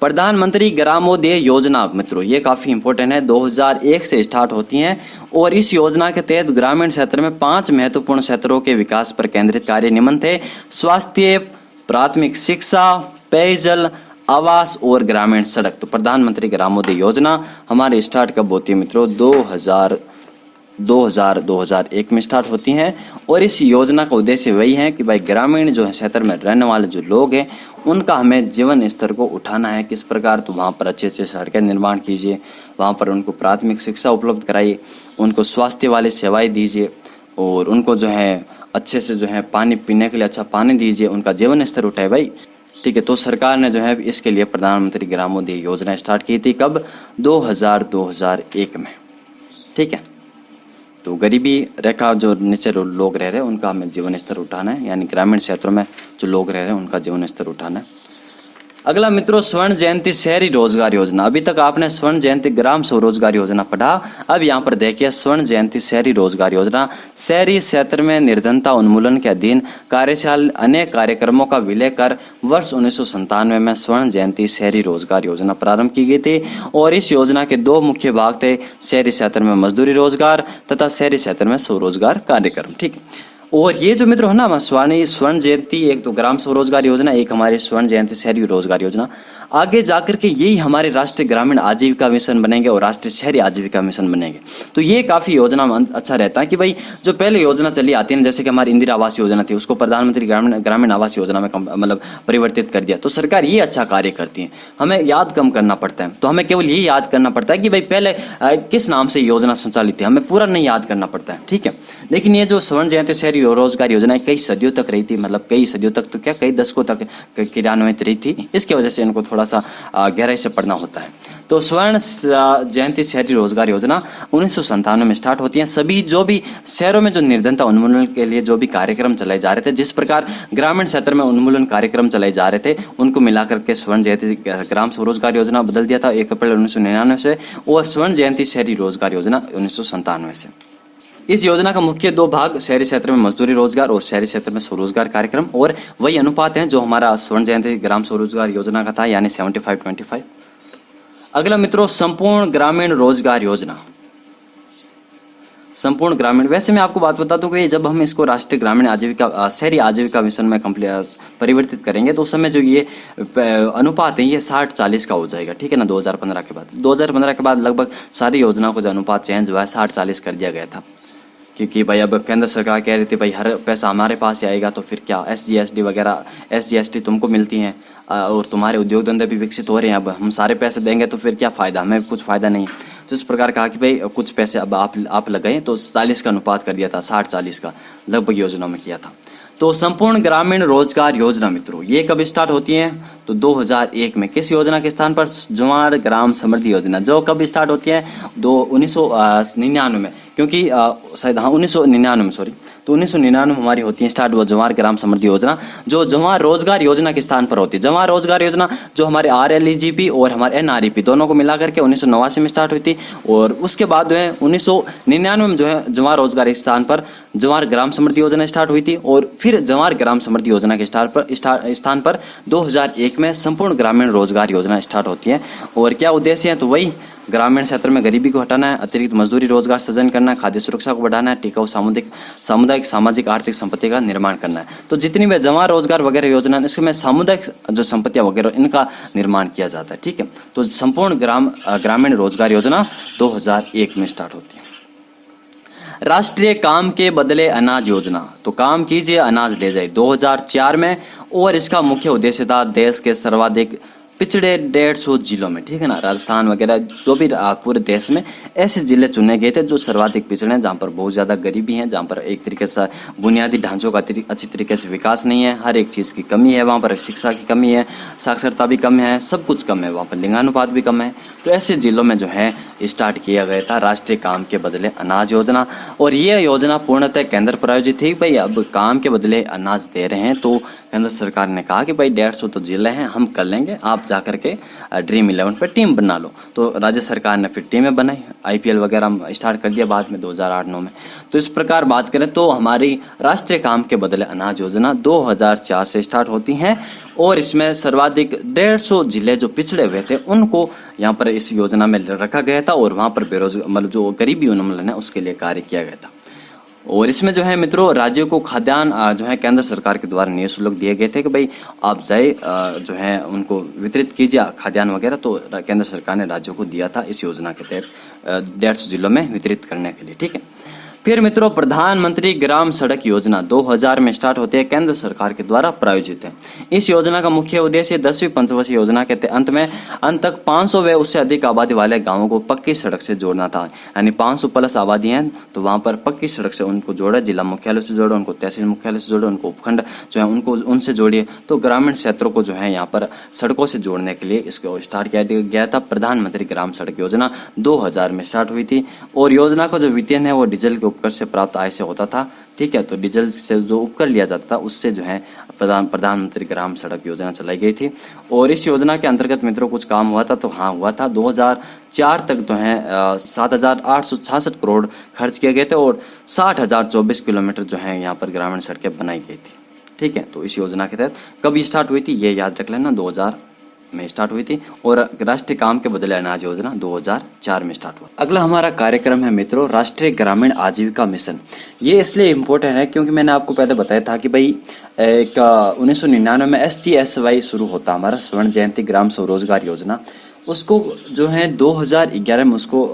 प्रधानमंत्री ग्रामोदय योजना मित्रों ये काफी इंपॉर्टेंट है, 2001 से स्टार्ट होती हैं और इस योजना के तहत ग्रामीण क्षेत्र में 5 महत्वपूर्ण क्षेत्रों के विकास पर केंद्रित कार्य निम्न थे: स्वास्थ्य, प्राथमिक शिक्षा, पेयजल, आवास और ग्रामीण सड़क। तो प्रधानमंत्री ग्रामोदय योजना हमारे स्टार्ट कब होती है मित्रों? 2001 में स्टार्ट होती हैं और इस योजना का उद्देश्य वही है कि भाई ग्रामीण जो है क्षेत्र में रहने वाले जो लोग हैं उनका हमें जीवन स्तर को उठाना है। किस प्रकार? तो वहाँ पर अच्छे अच्छे सड़कें निर्माण कीजिए, वहाँ पर उनको प्राथमिक शिक्षा उपलब्ध कराइए, उनको स्वास्थ्य वाली सेवाएं दीजिए और उनको जो है अच्छे से जो है पानी पीने के लिए अच्छा पानी दीजिए, उनका जीवन स्तर उठाए भाई, ठीक है। तो सरकार ने जो है इसके लिए प्रधानमंत्री ग्रामोदय योजना स्टार्ट की थी कब? 2001 में, ठीक है। तो गरीबी रेखा जो नीचे लोग रह रहे हैं उनका हमें जीवन स्तर उठाना है, यानी ग्रामीण क्षेत्रों में जो लोग रह रहे हैं उनका जीवन स्तर उठाना है। अगला मित्रों स्वर्ण जयंती शहरी रोजगार योजना। अभी तक आपने स्वर्ण जयंती ग्राम स्वरोजगार योजना पढ़ा, अब यहाँ पर देखिए स्वर्ण जयंती शहरी रोजगार योजना। शहरी क्षेत्र में निर्धनता उन्मूलन के अधीन कार्यशाल अनेक कार्यक्रमों का विलय कर वर्ष 1997 में स्वर्ण जयंती शहरी रोजगार योजना प्रारंभ की गई थी और इस योजना के 2 मुख्य भाग थे: शहरी क्षेत्र में मजदूरी रोजगार तथा शहरी क्षेत्र में स्वरोजगार कार्यक्रम, ठीक है। और ये जो मित्र है ना स्वर्ण जयंती, एक तो ग्राम स्वरोजगार योजना, एक हमारी स्वर्ण जयंती शहरी रोजगार योजना, आगे जाकर के यही हमारे राष्ट्रीय ग्रामीण आजीविका मिशन बनेंगे और राष्ट्रीय शहरी आजीविका मिशन बनेंगे। तो ये काफी योजना अच्छा रहता है कि भाई जो पहले योजना चली आती है, जैसे कि हमारी इंदिरा आवास योजना थी, उसको प्रधानमंत्री ग्रामीण आवास योजना में मतलब परिवर्तित कर दिया। तो सरकार ये अच्छा कार्य करती है, हमें याद कम करना पड़ता है। तो हमें केवल ये याद करना पड़ता है कि भाई पहले किस नाम से योजना संचालित थी, हमें पूरा नहीं याद करना पड़ता है, ठीक है। लेकिन ये जो स्वर्ण जयंती शहरी रोजगार योजना कई सदियों तक रही थी, मतलब कई सदियों तक तो क्या कई दशकों तक क्रियान्वित रही थी, इसकी वजह से इनको थोड़ा सा गहराई से पढ़ना होता है। तो स्वर्ण जयंती शहरी रोजगार योजना 1997 में स्टार्ट होती है। सभी जो भी शहरों में जो निर्धनता उन्मूलन के लिए जो भी कार्यक्रम चलाए जा रहे थे, जिस प्रकार ग्रामीण क्षेत्र में उन्मूलन कार्यक्रम चलाए जा रहे थे, उनको मिलाकर के स्वर्ण जयंती ग्राम स्वरोजगार योजना बदल दिया था 1 अप्रैल 1999 से, और स्वर्ण जयंती शहरी रोजगार योजना 1997 से। इस योजना का मुख्य 2 भाग शहरी क्षेत्र में मजदूरी रोजगार और शहरी क्षेत्र में स्वरोजगार कार्यक्रम, और वही अनुपात है जो हमारा स्वर्ण जयंती ग्राम स्वरोजगार योजना का था, यानी 75-25। अगला मित्रों संपूर्ण ग्रामीण रोजगार योजना। संपूर्ण ग्रामीण, वैसे मैं आपको बात बता दूं कि जब हम इसको राष्ट्रीय ग्रामीण आजीविका शहरी आजीविका मिशन में परिवर्तित करेंगे तो उस समय जो ये अनुपात है ये 60-40 का हो जाएगा, ठीक है ना। 2015 के बाद 2015 के बाद लगभग सारी योजनाओं को जो अनुपात चेंज हुआ है 60-40 कर दिया गया था, क्योंकि भाई अब केंद्र सरकार कह रही थी भाई हर पैसा हमारे पास ही आएगा, तो फिर क्या SGST वगैरह SGST तुमको मिलती हैं और तुम्हारे उद्योग धंधे भी विकसित हो रहे हैं, अब हम सारे पैसे देंगे तो फिर क्या फ़ायदा, हमें कुछ फ़ायदा नहीं। तो इस प्रकार कहा कि भाई कुछ पैसे अब आप लगाएं, तो 40 का अनुपात कर दिया था, 60-40 का लगभग योजनाओं में किया था। तो संपूर्ण ग्रामीण रोजगार योजना मित्रों ये कब स्टार्ट होती है? तो 2001 में। किस योजना के स्थान पर? जवार ग्राम समृद्धि योजना। जो कब स्टार्ट होती है? 1999 में, क्योंकि शायद हाँ 1999 में, सॉरी, तो 1999 में हमारी होती है स्टार्ट वो जवार ग्राम समृद्धि योजना, जो जवार रोजगार योजना के स्थान पर होती है। जवार रोजगार योजना जो हमारे RLEGP और हमारे NREP दोनों को मिलाकर के 1989 में स्टार्ट हुई थी, और उसके बाद जो है 1999 में जो है जवार रोजगार के स्थान पर जवार ग्राम समृद्धि योजना स्टार्ट हुई थी, और फिर जवार ग्राम समृद्धि योजना के स्थान पर 2001 में संपूर्ण ग्रामीण रोजगार योजना स्टार्ट होती है। और क्या उद्देश्य है? तो वही ग्रामीण क्षेत्र में गरीबी को हटाना है, अतिरिक्त मजदूरी रोजगार सृजन करना है, खाद्य सुरक्षा को बढ़ाना है, टिकाऊ सामुदायिक सामाजिक आर्थिक संपत्ति का निर्माण करना है। तो जितनी भी जमा रोजगार वगैरह योजना इसमें सामुदायिक जो संपत्तियां वगैरह इनका निर्माण किया जाता है, ठीक है। तो संपूर्ण ग्रामीण रोजगार योजना 2001 में स्टार्ट होती है। राष्ट्रीय काम के बदले अनाज योजना, तो काम कीजिए अनाज ले जाए, 2004 में, और इसका मुख्य उद्देश्य था देश के सर्वाधिक पिछड़े 150 जिलों में, ठीक है ना, राजस्थान वगैरह जो भी पूरे देश में ऐसे जिले चुने गए थे जो सर्वाधिक पिछड़े हैं, जहाँ पर बहुत ज़्यादा गरीबी है, जहाँ पर एक तरीके से बुनियादी ढांचों का अच्छी तरीके से विकास नहीं है, हर एक चीज़ की कमी है, वहाँ पर शिक्षा की कमी है, साक्षरता भी कम है, सब कुछ कम है, वहाँ पर लिंगानुपात भी कम है। तो ऐसे जिलों में जो है स्टार्ट किया गया था राष्ट्रीय काम के बदले अनाज योजना। और ये योजना पूर्णतः केंद्र प्रायोजित थी। भाई अब काम के बदले अनाज दे रहे हैं तो केंद्र सरकार ने कहा कि भाई 150 तो जिले हैं, हम कर लेंगे, आप जा करके ड्रीम 11 पे टीम बना लो। तो राज्य सरकार ने फिर टीमें बनाई, IPL वगैरह स्टार्ट कर दिया बाद में 2008-9 में। तो इस प्रकार बात करें तो हमारी राष्ट्रीय काम के बदले अनाज योजना 2004 से स्टार्ट होती हैं और इसमें सर्वाधिक 150 जिले जो पिछड़े हुए थे उनको यहाँ पर इस योजना में रखा गया था और वहाँ पर बेरोजगार मतलब जो गरीबी उन्मूलन है उसके लिए कार्य किया गया था। और इसमें जो है मित्रों राज्यों को खाद्यान्न जो है केंद्र सरकार के द्वारा निःशुल्क दिए गए थे कि भाई आप जाए जो है उनको वितरित कीजिए खाद्यान्न वगैरह। तो केंद्र सरकार ने राज्यों को दिया था इस योजना के तहत 150 जिलों में वितरित करने के लिए, ठीक है। फिर मित्रों प्रधानमंत्री ग्राम सड़क योजना 2000 में स्टार्ट होती है, केंद्र सरकार के द्वारा प्रायोजित है। इस योजना का मुख्य उद्देश्य 10वीं पंचवर्षीय योजना के अंत तक 500 व उससे अधिक आबादी वाले गांवों को पक्की सड़क से जोड़ना था। यानी 500 प्लस आबादी है तो वहां पर पक्की सड़क से उनको जोड़े, जिला मुख्यालय से जोड़े, उनको तहसील मुख्यालय से जोड़े, उनको उपखंड जो है उनको उनसे जोड़िए। तो ग्रामीण क्षेत्रों को जो है यहाँ पर सड़कों से जोड़ने के लिए इसको स्टार्ट किया गया था। प्रधानमंत्री ग्राम सड़क योजना 2000 में स्टार्ट हुई थी और योजना का जो वित्तीयन है वो डीजल के उपकर से प्राप्त आय से होता था, ठीक है। तो डीजल से जो उपकर लिया जाता था उससे जो है प्रधानमंत्री ग्राम सड़क योजना चलाई गई थी। और इस योजना के अंतर्गत मित्रों कुछ काम हुआ था, तो हाँ हुआ था। 2004 तक जो है 7,866 करोड़ खर्च किए गए थे और 60,024 किलोमीटर जो है यहाँ पर ग्रामीण सड़कें बनाई गई थी, ठीक है। तो इस योजना के तहत कब स्टार्ट हुई थी ये याद रख लेना, 2000 में स्टार्ट हुई थी। और राष्ट्रीय काम के बदले अनाज योजना 2004 में स्टार्ट हुआ। अगला हमारा कार्यक्रम है मित्रों राष्ट्रीय ग्रामीण आजीविका मिशन। ये इसलिए इम्पोर्टेंट है क्योंकि मैंने आपको पहले बताया था कि भाई एक 1999 में SGSY शुरू होता हमारा स्वर्ण जयंती ग्राम स्वरोजगार योजना। उसको जो है 2011 में उसको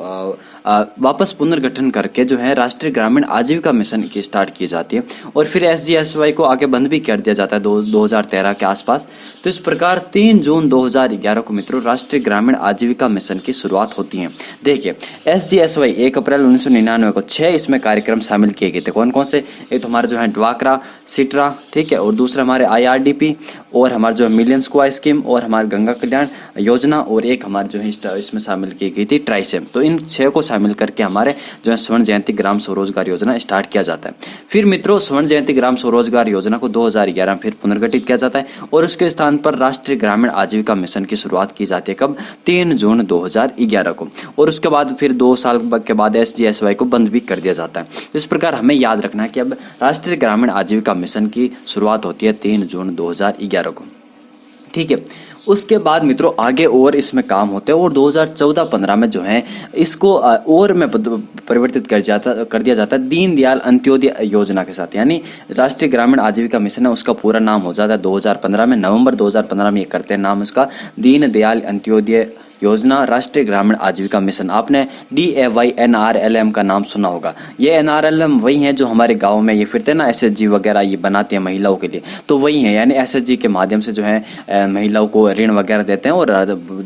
वापस पुनर्गठन करके जो है राष्ट्रीय ग्रामीण आजीविका मिशन की स्टार्ट की जाती है और फिर SGSY को आगे बंद भी कर दिया जाता है 2013 के आसपास। तो इस प्रकार 3 जून 2011 को मित्रों राष्ट्रीय ग्रामीण आजीविका मिशन की शुरुआत होती है। देखिए SGSY 1 अप्रैल 1999 को 6 इसमें कार्यक्रम शामिल किए गए थे। कौन कौन से? एक तो हमारा जो है ड्वाक्रा सिट्रा, ठीक है, और दूसरा हमारे IRDP और हमारा जो है मिलियन स्क्वायर स्कीम और हमारे गंगा कल्याण योजना और एक हमारे जो है इसमें शामिल की गई थी ट्राइसेम। तो इन 6 को शामिल करके हमारे जो है स्वर्ण जयंती ग्राम स्वरोजगार योजना स्टार्ट किया जाता है। फिर मित्रों स्वर्ण जयंती ग्राम स्वरोजगार योजना को 2011 में फिर पुनर्गठित किया जाता है और उसके स्थान पर राष्ट्रीय ग्रामीण आजीविका मिशन की शुरुआत की जाती है। कब? 3 जून 2011 को। और उसके बाद फिर 2 साल के बाद SGSY को बंद भी कर दिया जाता है। इस प्रकार हमें याद रखना है कि अब राष्ट्रीय ग्रामीण आजीविका मिशन की शुरुआत होती है 3 जून 2011 को, ठीक है। उसके बाद मित्रों आगे और इसमें काम होते हैं और 2014-15 में जो है इसको और में परिवर्तित कर दिया जाता है दीनदयाल अंत्योदय योजना के साथ। यानी राष्ट्रीय ग्रामीण आजीविका मिशन है उसका पूरा नाम हो जाता है 2015 में, नवंबर 2015 में ये करते हैं नाम उसका दीनदयाल अंत्योदय योजना राष्ट्रीय ग्रामीण आजीविका मिशन। आपने DAYNRLM का नाम सुना होगा। ये NRLM वही है जो हमारे गाँव में ये फिरते हैं ना, SHG वगैरह ये बनाते हैं महिलाओं के लिए, तो वही है। यानी SHG के माध्यम से जो है महिलाओं को ऋण वगैरह देते हैं और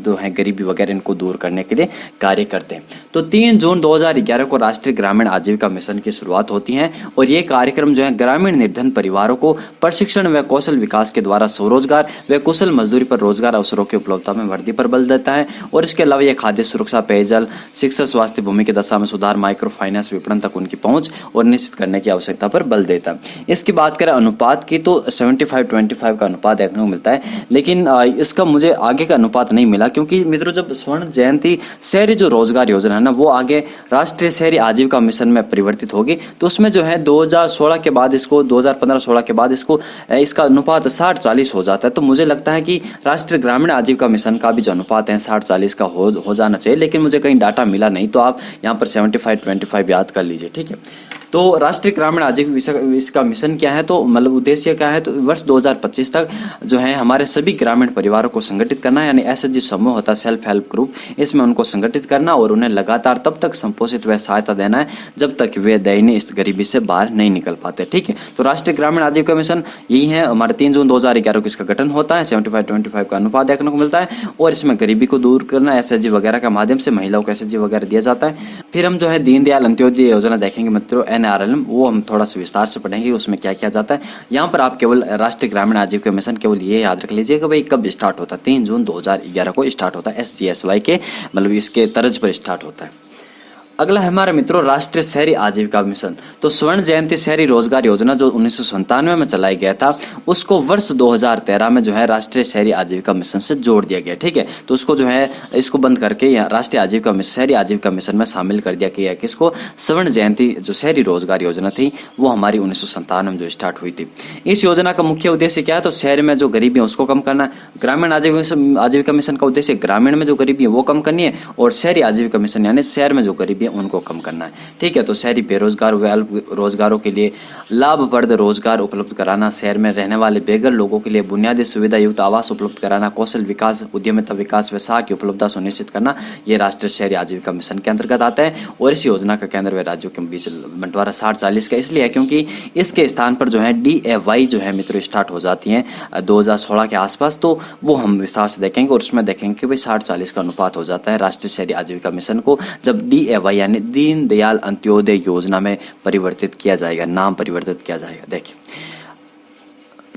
जो है गरीबी वगैरह इनको दूर करने के लिए कार्य करते हैं। तो 3 जून 2011 को राष्ट्रीय ग्रामीण आजीविका मिशन की शुरुआत होती है और ये कार्यक्रम जो है ग्रामीण निर्धन परिवारों को प्रशिक्षण व कौशल विकास के द्वारा स्वरोजगार व कुशल मजदूरी पर रोजगार अवसरों की उपलब्धता में वृद्धि पर बल देता है। और इसके अलावा ये खाद्य सुरक्षा, पेयजल, शिक्षा, स्वास्थ्य, भूमि की दशा में सुधार, माइक्रो फाइनेंस, विपणन तक उनकी पहुंच और निश्चित करने की आवश्यकता पर बल देता है। इसकी बात करें अनुपात की तो 75-25 का अनुपात देखने को मिलता है, लेकिन इसका मुझे आगे का अनुपात नहीं मिला क्योंकि मित्रों जब स्वर्ण जयंती शहरी जो रोजगार योजना है ना वो आगे राष्ट्रीय शहरी आजीविका मिशन में परिवर्तित होगी तो उसमें जो है 2016 के बाद इसको 2015-16 के बाद इसका अनुपात 60-40 हो जाता है। तो मुझे लगता है कि राष्ट्रीय ग्रामीण आजीविका मिशन का भी जो अनुपात है 60-40 का हो जाना चाहिए, लेकिन मुझे कहीं डाटा मिला नहीं, तो आप यहाँ पर 75-25 याद कर लीजिए, ठीक है। तो राष्ट्रीय ग्रामीण आजीविका इसका मिशन क्या है, तो मतलब उद्देश्य क्या है, तो वर्ष 2025 तक जो है हमारे सभी ग्रामीण परिवारों को संगठित करना है, यानी एसएचजी समूह होता है, सेल्फ हेल्प ग्रुप, इसमें उनको संगठित करना और उन्हें लगातार तब तक संपोषित व सहायता देना है जब तक वे दयनीय इस गरीबी से बाहर नहीं निकल पाते। ठीक है, तो राष्ट्रीय ग्रामीण आजीविका मिशन यही है। हमारे 3 जून 2011 को इसका गठन होता है, 75-25 का अनुपात देखने को मिलता है और इसमें गरीबी को दूर करना एसएचजी वगैरह के माध्यम से महिलाओं को एसएचजी वगैरह दिया जाता है। फिर हम जो है दीनदयाल अंत्योदय योजना देखेंगे मित्रों, एनआरएलएम, वो हम थोड़ा सा विस्तार से पढ़ेंगे उसमें क्या किया जाता है। यहाँ पर आप केवल राष्ट्रीय ग्रामीण आजीविका मिशन केवल ये याद रख लीजिए कि भाई कब स्टार्ट होता है, 3 जून 2011 को स्टार्ट होता है, SGSY के मतलब इसके तर्ज पर स्टार्ट होता है। अगला है हमारे मित्रों राष्ट्रीय शहरी आजीविका मिशन। तो स्वर्ण जयंती शहरी रोजगार योजना जो 1997 में चलाई गया था, उसको वर्ष 2013 में जो है राष्ट्रीय शहरी आजीविका मिशन से जोड़ दिया गया। ठीक है, तो उसको जो है इसको बंद करके यहाँ राष्ट्रीय आजीविका मिशन शहरी आजीविका मिशन में शामिल कर दिया गया। किसको? स्वर्ण जयंती जो शहरी रोजगार योजना थी वो हमारी 1997 में जो स्टार्ट हुई थी। इस योजना का मुख्य उद्देश्य क्या है, तो शहर में जो गरीबी है उसको कम करना है। ग्रामीण आजीविका मिशन का उद्देश्य ग्रामीण में जो गरीबी है वो कम करनी है और शहरी आजीविका मिशन यानी शहर में जो गरीबी उनको कम करना है। ठीक है, तो शहरी बेरोजगार व अल्प रोजगारों के लिए लाभप्रद रोजगार उपलब्ध कराना, शहर में रहने वाले बेघर लोगों के लिए बुनियादी सुविधा युक्त आवास उपलब्ध कराना, कौशल विकास, उद्यमिता विकास व साख की उपलब्धता सुनिश्चित करना, ये राष्ट्रीय शहरी आजीविका मिशन के अंतर्गत आता है। और इस योजना का केंद्र व राज्यों के बीच बंटवारा 60-40 का इसलिए है क्योंकि इसके स्थान पर जो है DAY जो है मित्रों स्टार्ट हो जाती है 2016 के आसपास, तो वो हम विस्तार से देखेंगे और उसमें देखेंगे कि भाई 60-40 का अनुपात हो जाता है राष्ट्रीय शहरी आजीविका मिशन को जब DAY यानी दीनदयाल अंत्योदय योजना में परिवर्तित किया जाएगा, नाम परिवर्तित किया जाएगा। देखिए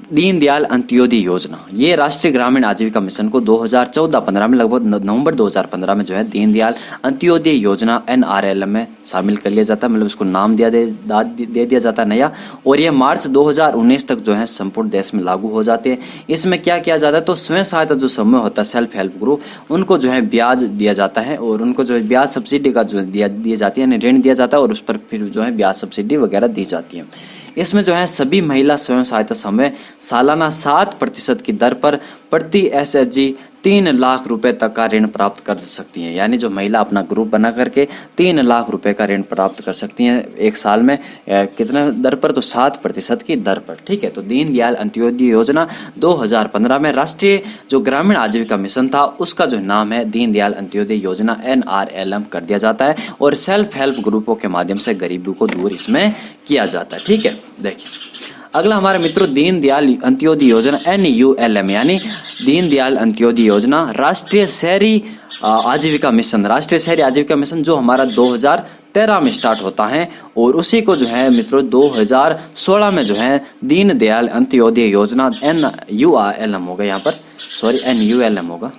दीनदयाल अंत्योदय योजना, ये राष्ट्रीय ग्रामीण आजीविका मिशन को 2014-15 में लगभग नवंबर 2015 में जो है दीनदयाल अंत्योदय योजना NRLM में शामिल कर लिया जाता है, मतलब उसको नाम दे दिया जाता है नया, और ये मार्च 2019 तक जो है संपूर्ण देश में लागू हो जाते हैं। इसमें क्या किया जाता है, तो स्वयं सहायता जो समूह होता है सेल्फ हेल्प ग्रुप, उनको जो है ब्याज दिया जाता है और उनको जो है ब्याज सब्सिडी का जो दी जाती है, ऋण दिया जाता है और उस पर फिर जो है ब्याज सब्सिडी वगैरह दी जाती है। इसमें जो है सभी महिला स्वयं सहायता समूह सालाना 7% की दर पर प्रति SHG 3 लाख रुपए तक का ऋण प्राप्त कर सकती हैं। यानी जो महिला अपना ग्रुप बना करके 3 लाख रुपए का ऋण प्राप्त कर सकती हैं एक साल में, कितना दर पर, तो 7% की दर पर। ठीक है, तो दीनदयाल अंत्योदय योजना 2015 में राष्ट्रीय जो ग्रामीण आजीविका मिशन था उसका जो नाम है दीनदयाल अंत्योदय योजना NRLM कर दिया जाता है और सेल्फ हेल्प ग्रुपों के माध्यम से गरीबी को दूर इसमें किया जाता है। ठीक है, देखिए अगला हमारे मित्रों दीनदयाल अंत्योदय योजना NULM यानी दीनदयाल अंत्योदय योजना राष्ट्रीय शहरी आजीविका मिशन। राष्ट्रीय शहरी आजीविका मिशन जो हमारा 2013 में स्टार्ट होता है और उसी को जो है मित्रों 2016 में जो है दीनदयाल अंत्योदय योजना NULM होगा, यहाँ पर सॉरी NULM होगा,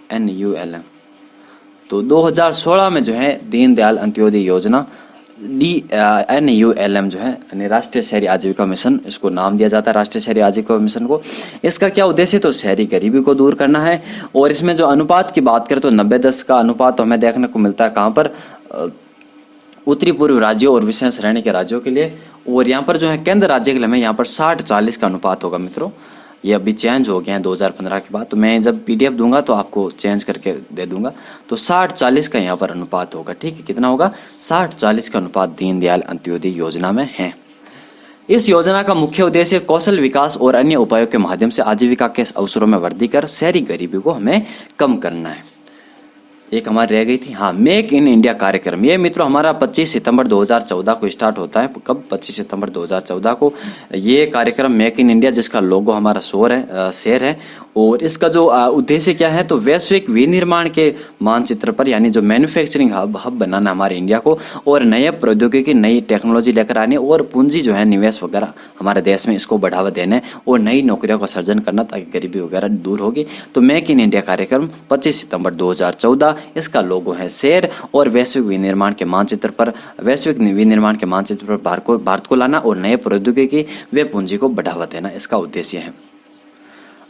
NULM। तो 2016 में जो है दीनदयाल अंत्योदय योजना NULM जो है यानी राष्ट्रीय शहरी आजीविका मिशन, इसको नाम दिया जाता है राष्ट्रीय शहरी आजीविका मिशन को। इसका क्या उद्देश्य, तो शहरी गरीबी को दूर करना है। और इसमें जो अनुपात की बात करें तो 90-10 का अनुपात तो हमें देखने को मिलता है कहाँ पर, उत्तरी पूर्व राज्यों और विशेष श्रेणी के राज्यों के लिए, और यहाँ पर जो है केंद्र राज्य के लिए हमें यहाँ पर 60-40 का अनुपात होगा मित्रों। ये अभी चेंज हो गया है 2015 के बाद, तो मैं जब PDF दूंगा तो आपको चेंज करके दे दूंगा। तो 60-40 का यहाँ पर अनुपात होगा। ठीक है, कितना होगा, 60-40 का अनुपात दीनदयाल अंत्योदय योजना में है। इस योजना का मुख्य उद्देश्य कौशल विकास और अन्य उपायों के माध्यम से आजीविका के अवसरों में वृद्धि कर शहरी गरीबी को हमें कम करना है। एक हमारी रह गई थी, हाँ, मेक इन इंडिया कार्यक्रम। ये मित्रों हमारा 25 सितंबर 2014 को स्टार्ट होता है। कब, 25 सितंबर 2014 को ये कार्यक्रम मेक इन इंडिया, जिसका लोगो हमारा शेर है। और इसका जो उद्देश्य क्या है, तो वैश्विक विनिर्माण के मानचित्र पर यानी जो मैन्युफैक्चरिंग हब बनाना हमारे इंडिया को, और नए प्रौद्योगिकी नई टेक्नोलॉजी लेकर आने और पूंजी जो है निवेश वगैरह हमारे देश में इसको बढ़ावा देने और नई नौकरियों का सर्जन करना ताकि गरीबी वगैरह दूर होगी। तो मेक इन इंडिया कार्यक्रम 25 सितंबर 2014, इसका लोगो है शेर, और वैश्विक विनिर्माण के मानचित्र पर भारत को लाना और नए प्रौद्योगिकी व पूंजी को बढ़ावा देना इसका उद्देश्य है।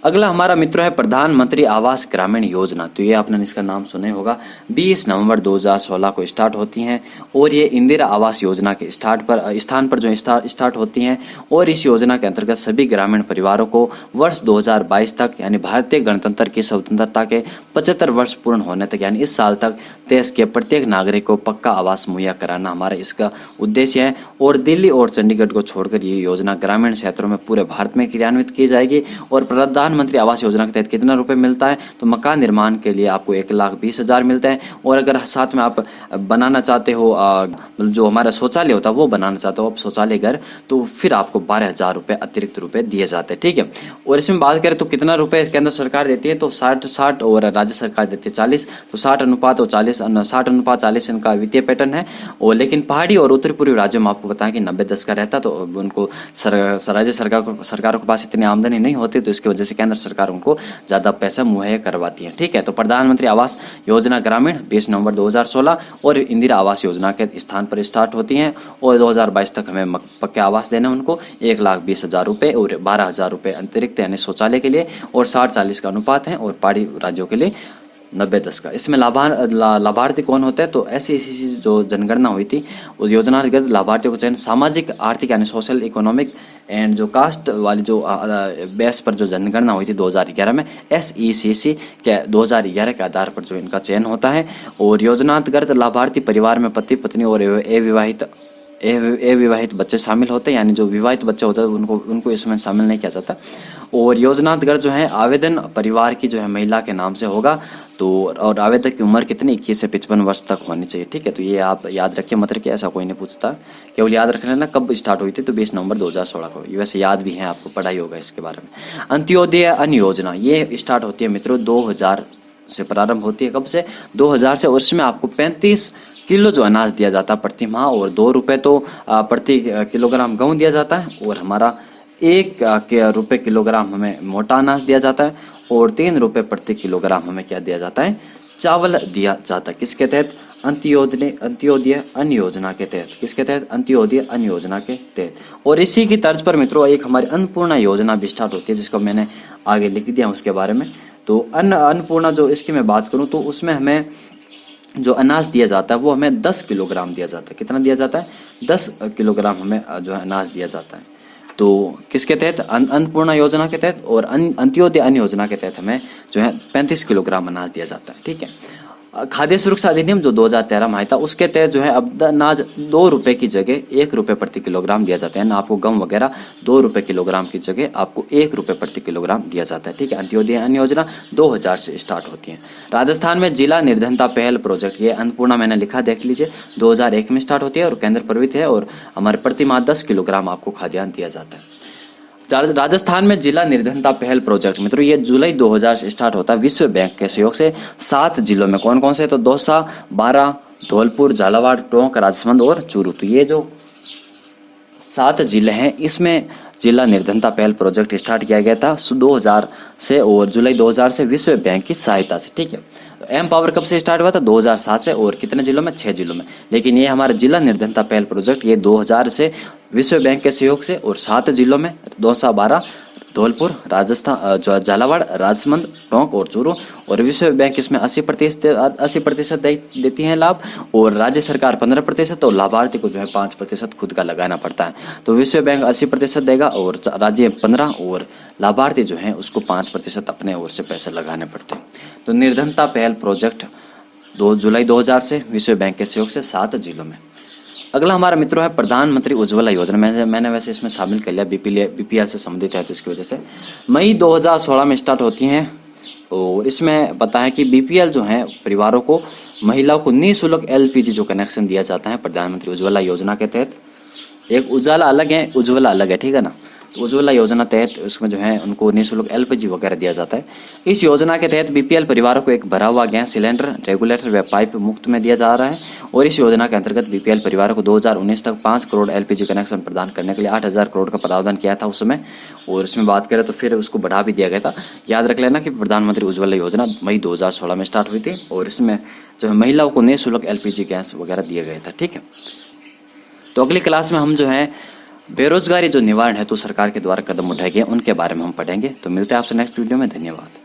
अगला हमारा मित्र है प्रधानमंत्री आवास ग्रामीण योजना। तो ये आपने इसका नाम सुना ही होगा। 20 नवंबर 2016 को स्टार्ट होती हैं और ये इंदिरा आवास योजना के स्थान पर जो स्टार्ट होती हैं। और इस योजना के अंतर्गत सभी ग्रामीण परिवारों को वर्ष 2022 तक यानी भारतीय गणतंत्र की स्वतंत्रता के 75 वर्ष पूर्ण होने तक यानी इस साल तक देश के प्रत्येक नागरिक को पक्का आवास मुहैया कराना हमारा इसका उद्देश्य है। और दिल्ली और चंडीगढ़ को छोड़कर ये योजना ग्रामीण क्षेत्रों में पूरे भारत में क्रियान्वित की जाएगी। और प्रधानमंत्री आवास योजना के तहत कितना रुपए मिलता है, तो मकान निर्माण के लिए आपको 1,20,000 मिलते हैं। और अगर साथ में आप बनाना चाहते हो जो हमारा शौचालय होता है वो बनाना चाहते हो आप शौचालय घर, तो फिर आपको 12,000 रुपये अतिरिक्त रुपए दिए जाते हैं। ठीक है। और इसमें बात करें तो कितना रुपए केंद्र सरकार देती है, तो 60 और राज्य सरकार देती है 40। तो 60:40 इनका वित्तीय पैटर्न है। और लेकिन पहाड़ी और उत्तरी पूर्वी राज्यों में आपको बताएं कि 90-10 का रहता, तो उनको राज्य सरकारों के पास इतनी आमदनी नहीं होती, तो इसकी वजह से केंद्र सरकार उनको ज़्यादा पैसा मुहैया करवाती है। ठीक है। तो प्रधानमंत्री आवास योजना ग्रामीण 20 नवंबर 2016 और इंदिरा आवास योजना के स्थान पर स्टार्ट होती हैं। और 2022 तक हमें पक्के आवास देने उनको 1,20,000 रुपये और 12,000 रुपये अतिरिक्त यानी शौचालय के लिए। और 60-40 का अनुपात है। और पहाड़ी राज्यों के लिए 90-10 का। इसमें लाभार्थी कौन होते हैं, तो ऐसी जो जनगणना हुई थी उस योजना के लाभार्थियों का चयन सामाजिक आर्थिक यानी सोशल इकोनॉमिक एंड जो कास्ट वाली जो बेस पर जो जनगणना हुई थी 2011 में SECC के 2011 के आधार पर जो इनका चयन होता है। और योजनांतर्गत लाभार्थी परिवार में पति पत्नी और अविवाहित बच्चे शामिल होते हैं, यानी जो विवाहित बच्चे होते हैं उनको इसमें शामिल नहीं किया जाता। और योजनांतर्गत जो है आवेदन परिवार की जो है महिला के नाम से होगा। तो और आवेदक की उम्र कितनी 21 से 55 वर्ष तक होनी चाहिए। ठीक है। तो ये आप याद रखिए, मत रखिए, ऐसा कोई नहीं पूछता, केवल याद रख लेना कब स्टार्ट हुई थी, तो 20 नवंबर 2016 को। ये वैसे याद भी है, आपको पढ़ाई होगा इसके बारे में। अंत्योदय अन्न योजना ये स्टार्ट होती है मित्रों 2000 से प्रारंभ होती है। कब से? 2000 से। और इसमें आपको 35 किलो जो अनाज दिया जाता है प्रति माह। और 2 रुपये तो प्रति किलोग्राम गेहूँ दिया जाता है। और हमारा 1 रुपये किलोग्राम हमें मोटा अनाज दिया जाता है। और 3 रुपये प्रति किलोग्राम हमें क्या दिया जाता है, चावल दिया जाता है। किसके तहत? अंत्योदय अन्न योजना के तहत। किसके तहत? अंत्योदय अन्न योजना के तहत। और इसी की तर्ज पर मित्रों एक हमारी अन्नपूर्णा योजना भी स्टार्ट होती है, जिसको मैंने आगे लिख दिया उसके बारे में। तो अन्नपूर्णा जो इसकी मैं बात करूँ तो उसमें हमें जो अनाज दिया जाता है वो हमें 10 किलोग्राम दिया जाता है। कितना दिया जाता है? 10 किलोग्राम हमें जो है अनाज दिया जाता है। तो किसके तहत? अन्नपूर्णा योजना के तहत। और अंत्योदय अन्न योजना के तहत हमें जो है 35 किलोग्राम अनाज दिया जाता है। ठीक है। खाद्य सुरक्षा अधिनियम जो 2013 में आया था उसके तहत जो है अब अनाज 2 रुपये की जगह 1 रुपये प्रति किलोग्राम दिया जाता है ना। आपको गेहूं वगैरह 2 रुपये किलोग्राम की जगह आपको 1 रुपये प्रति किलोग्राम दिया जाता है। ठीक है। अंत्योदय अन्न योजना 2000 से स्टार्ट होती है। राजस्थान में जिला निर्धनता पहल प्रोजेक्ट, ये अन्नपूर्णा मैंने लिखा देख लीजिए, 2001 में स्टार्ट होती है और केंद्र प्रवृत्त है। और हमारे प्रति माह 10 किलोग्राम आपको खाद्यान्न दिया जाता है। राजस्थान में जिला निर्धनता पहल प्रोजेक्ट मित्रों ये जुलाई 2000 से स्टार्ट होता है विश्व बैंक के सहयोग से 7 जिलों में। कौन कौन से? तो दौसा, बारां, धौलपुर, झालावाड़, टोंक, राजसमंद और चूरू। तो ये जो 7 जिले हैं इसमें जिला निर्धनता पहल प्रोजेक्ट स्टार्ट किया गया था 2000 से और जुलाई 2000 से विश्व बैंक की सहायता से। ठीक है। एम पावर कब से स्टार्ट हुआ था? 2007 से। और कितने जिलों में? 6 जिलों में। लेकिन ये हमारा जिला निर्धनता पहल प्रोजेक्ट ये 2000 से विश्व बैंक के सहयोग से और 7 जिलों में दौसा, बारां, धौलपुर, राजस्थान, झालावाड़, राजसमंद, टोंक और चूरू। और विश्व बैंक इसमें 80% देती है लाभ और राज्य सरकार 15% और लाभार्थी को जो है 5% खुद का लगाना पड़ता है। तो विश्व बैंक 80% देगा और राज्य 15% और लाभार्थी जो है उसको 5% अपने ओर से पैसे लगाने पड़ते हैं। तो निर्धनता पहल प्रोजेक्ट 2 जुलाई 2000 से विश्व बैंक के सहयोग से 7 जिलों में। अगला हमारा मित्रों है प्रधानमंत्री उज्ज्वला योजना। मैंने वैसे इसमें शामिल कर लिया, बीपीएल से संबंधित है तो इसकी वजह से मई 2016 में स्टार्ट होती हैं। और इसमें पता है कि बीपीएल जो है परिवारों को, महिलाओं को निःशुल्क एलपीजी जो कनेक्शन दिया जाता है प्रधानमंत्री उज्ज्वला योजना के तहत। एक उजाला अलग है, उज्ज्वला अलग है, ठीक है ना। तो उज्ज्वला योजना तहत उसमें जो है उनको निःशुल्क एलपीजी वगैरह दिया जाता है। इस योजना के तहत बीपीएल परिवारों को एक भरा हुआ गैस सिलेंडर, रेगुलेटर व पाइप मुफ्त में दिया जा रहा है। और इस योजना के अंतर्गत बीपीएल परिवारों को 2019 तक 5 करोड़ एलपीजी कनेक्शन प्रदान करने के लिए 8000 करोड़ का प्रावधान किया था उस समय। और इसमें बात करें तो फिर उसको बढ़ा भी दिया गया था। याद रख लेना कि प्रधानमंत्री उज्ज्वला योजना मई 2016 में स्टार्ट हुई थी और इसमें जो है महिलाओं को निःशुल्क एलपीजी गैस वगैरह दिया गया था। ठीक है। तो अगली क्लास में हम जो है बेरोजगारी जो निवारण हेतु सरकार के द्वारा कदम उठाए गए उनके बारे में हम पढ़ेंगे। तो मिलते हैं आपसे नेक्स्ट वीडियो में। धन्यवाद।